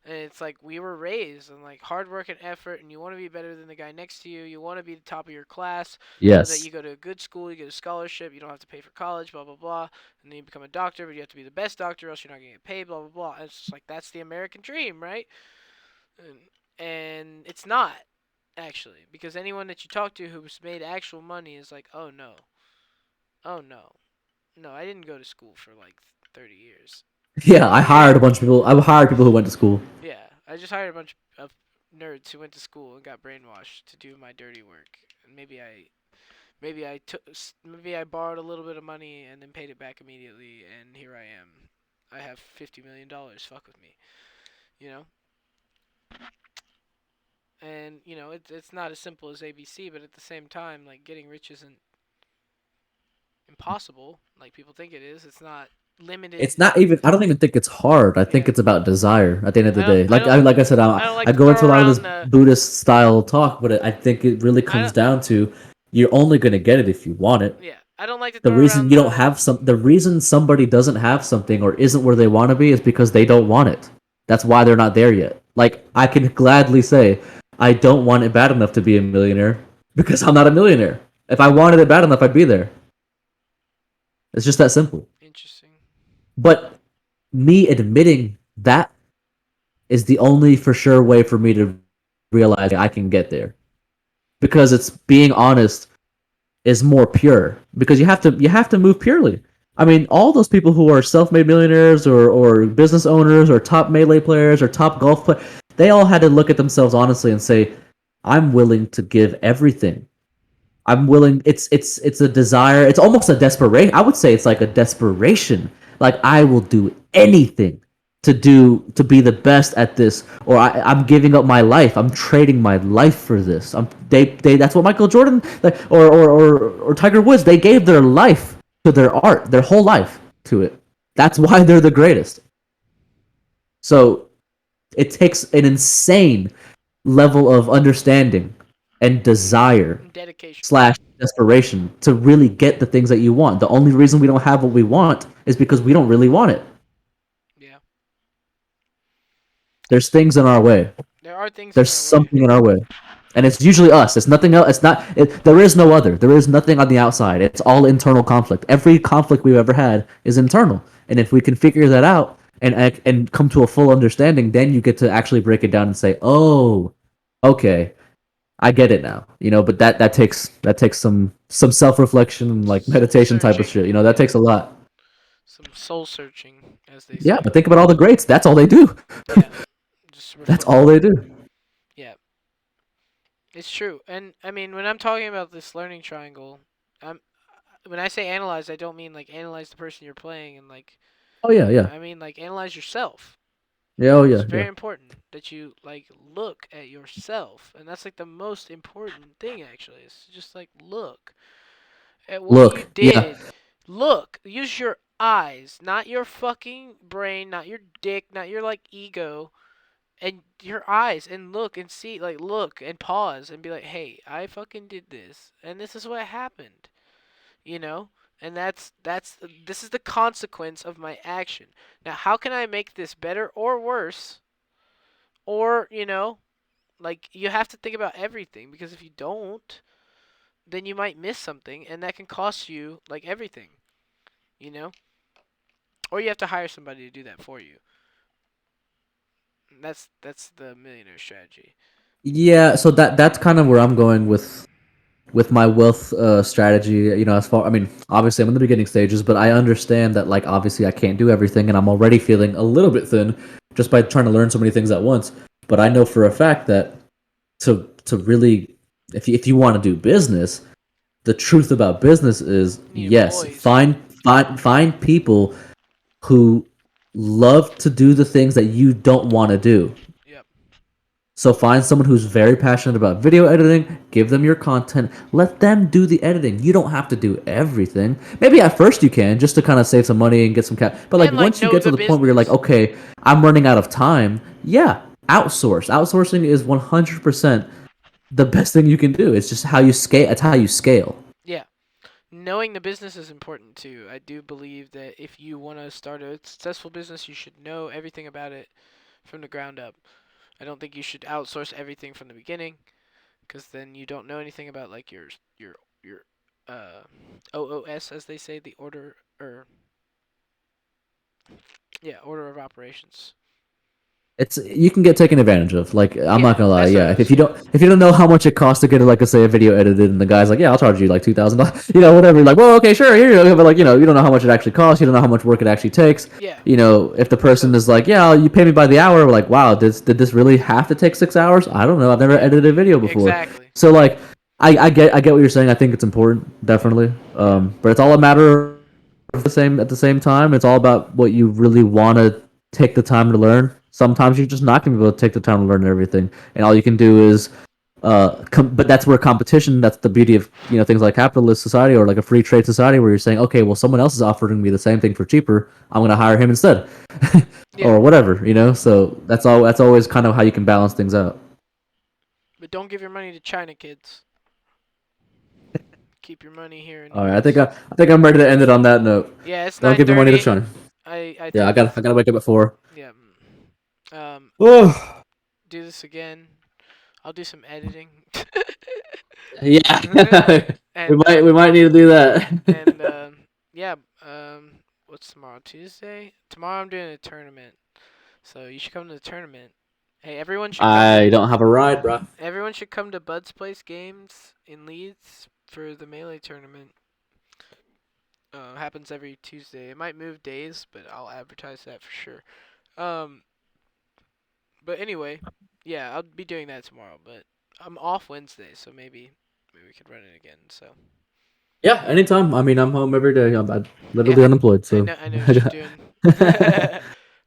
And it's like we were raised and like hard work and effort, and you want to be better than the guy next to you. You want to be the top of your class so that you Yes, go to a good school, you get a scholarship, you don't have to pay for college, blah blah blah. And then you become a doctor, but you have to be the best doctor, else you're not gonna get paid, blah blah blah. And it's just like that's the American dream, right? And it's not actually because anyone that you talk to who's made actual money is like, oh no, oh no, no, I didn't go to school for like 30 years. yeah. I hired a bunch of people. I hired people who went to school. Yeah, I just hired a bunch of nerds who went to school and got brainwashed to do my dirty work. And maybe I borrowed a little bit of money and then paid it back immediately, and here I am. I have $50 million. Fuck with me, you know. And it's not as simple as ABC, but at the same time, like getting rich isn't impossible like people think it is. It's not limited. It's not even. I don't even think it's hard. I think Yeah, it's about desire. At the end of the day, I don't like I said, I don't like I to go into throw a lot of this around the Buddhist style talk, but I think it really I comes don't down to you're only going to get it if you want it. yeah I don't like to The throw reason around you don't have the reason somebody doesn't have something or isn't where they want to be is because they don't want it. That's why they're not there yet. Like, I can gladly say I don't want it bad enough to be a millionaire because I'm not a millionaire. If I wanted it bad enough, I'd be there. It's just that simple. interesting. But me admitting that is the only for sure way for me to realize I can get there. Because it's being honest is more pure. Because you have to move purely. I mean, all those people who are self-made millionaires or business owners or top melee players or top golf players, they all had to look at themselves honestly and say, "I'm willing to give everything. I'm willing." It's a desire. It's almost a desperation. I would say it's like a desperation. Like, I will do anything to be the best at this, or I'm giving up my life. I'm trading my life for this. They that's what Michael Jordan, like, or Tiger Woods. They gave their life to their art, their whole life to it. That's why they're the greatest. So it takes an insane level of understanding and desire Dedication. slash desperation to really get the things that you want. The only reason we don't have what we want is because we don't really want it. Yeah, There's things in our way. there are things in There's our way. something in our way. And it's usually us. It's nothing else. It's not. There is no other. There is nothing on the outside. It's all internal conflict. Every conflict we've ever had is internal. And if we can figure that out and come to a full understanding, then you get to actually break it down and say, "Oh, okay, I get it now." But that takes some self reflection and like Some meditation type of searching. shit. That Yeah, takes a lot. some soul searching, as they Yeah, say. but think about all the greats. That's all they do. Yeah, just That's all reflecting. they do. Yeah, it's true. And I mean, when I'm talking about this learning triangle, I'm when I say analyze, I don't mean like analyze the person you're playing and like Oh yeah, yeah, I mean like analyze yourself. yeah. Oh It's yeah, yeah. very important that you like look at yourself, and that's like the most important thing actually. Is just like look at what you Look, yeah, did. Look, use your eyes, not your fucking brain, not your dick, not your like ego, and your eyes, and look and see, like look and pause and be like, "Hey, I fucking did this, and this is what happened." You know? And that's this is the consequence of my action. Now, how can I make this better or worse? Or, like you have to think about everything because if you don't, then you might miss something and that can cost you like everything, you know? Or you have to hire somebody to do that for you. That's the millionaire strategy. yeah. So that's kind of where I'm going with my wealth strategy. You know, as far I mean, obviously I'm in the beginning stages, but I understand that like obviously I can't do everything, and I'm already feeling a little bit thin just by trying to learn so many things at once. But I know for a fact that to really, if you want to do business, the truth about business is You need yes, employees. find people who love to do the things that you don't want to do. Yep. So find someone who's very passionate about video editing, give them your content, let them do the editing. You don't have to do everything. Maybe at first you can just to kind of save some money and get some cap. But like And like once you know get to the the point where you're like, business. okay, I'm running out of time, yeah, outsource. Outsourcing is 100% the best thing you can do. It's just how you scale. It's how you scale. Yeah. Knowing the business is important too. I do believe that if you want to start a successful business, you should know everything about it from the ground up. I don't think you should outsource everything from the beginning because then you don't know anything about like your uh OOS, as they say, the order, or yeah, order of operations. It's you can get taken advantage of. Like I'm not Yeah, gonna lie, yeah. If SOS, you yeah. don't know how much it costs to get like say a video edited, and the guy's like, yeah, I'll charge you like $2,000, you know, whatever. You're like, well, okay, sure, here you go. But like, you don't know how much it actually costs. You don't know how much work it actually takes. Yeah. If the person So is like, yeah, you pay me by the hour, we're like, wow, did this really have to take 6 hours? I don't know. I've never yeah, edited a video before. exactly. So like, I get what you're saying. I think it's important, definitely. Yeah. But it's all a matter of the same time. It's all about what you really want to take the time to learn. Sometimes you're just not going to be able to take the time to learn everything, and all you can do is but that's where competition. That's the beauty of things like capitalist society or like a free trade society, where you're saying, okay, well, someone else is offering me the same thing for cheaper. I'm going to hire him instead, Yeah. or whatever. So that's all. That's always kind of how you can balance things out. But don't give your money to China, kids. Keep your money here in the All right, I think U.S. I'm ready to end it on that note. Yeah, it's Don't give your money to 9:30. China. I Yeah, I think got I it's got to wake up at 4. yeah. I'll Oh, do this again. I'll do some editing. yeah. we and might we might need to do and that. yeah. What's tomorrow? Tuesday. Tomorrow I'm doing a tournament, so you should come to the tournament. Hey, everyone should come to I don't have a ride, bro. Bud's Place Games in Leeds for the Melee tournament. Happens every Tuesday. It might move days, but I'll advertise that for sure. Um, but anyway, yeah, I'll be doing that tomorrow. But I'm off Wednesday, so maybe we could run it again. So Yeah, anytime. I mean, I'm home every day. I'm yeah, literally unemployed, so I know what I you're got. doing.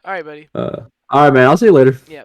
All right, buddy. All right, man. I'll see you later. Yeah.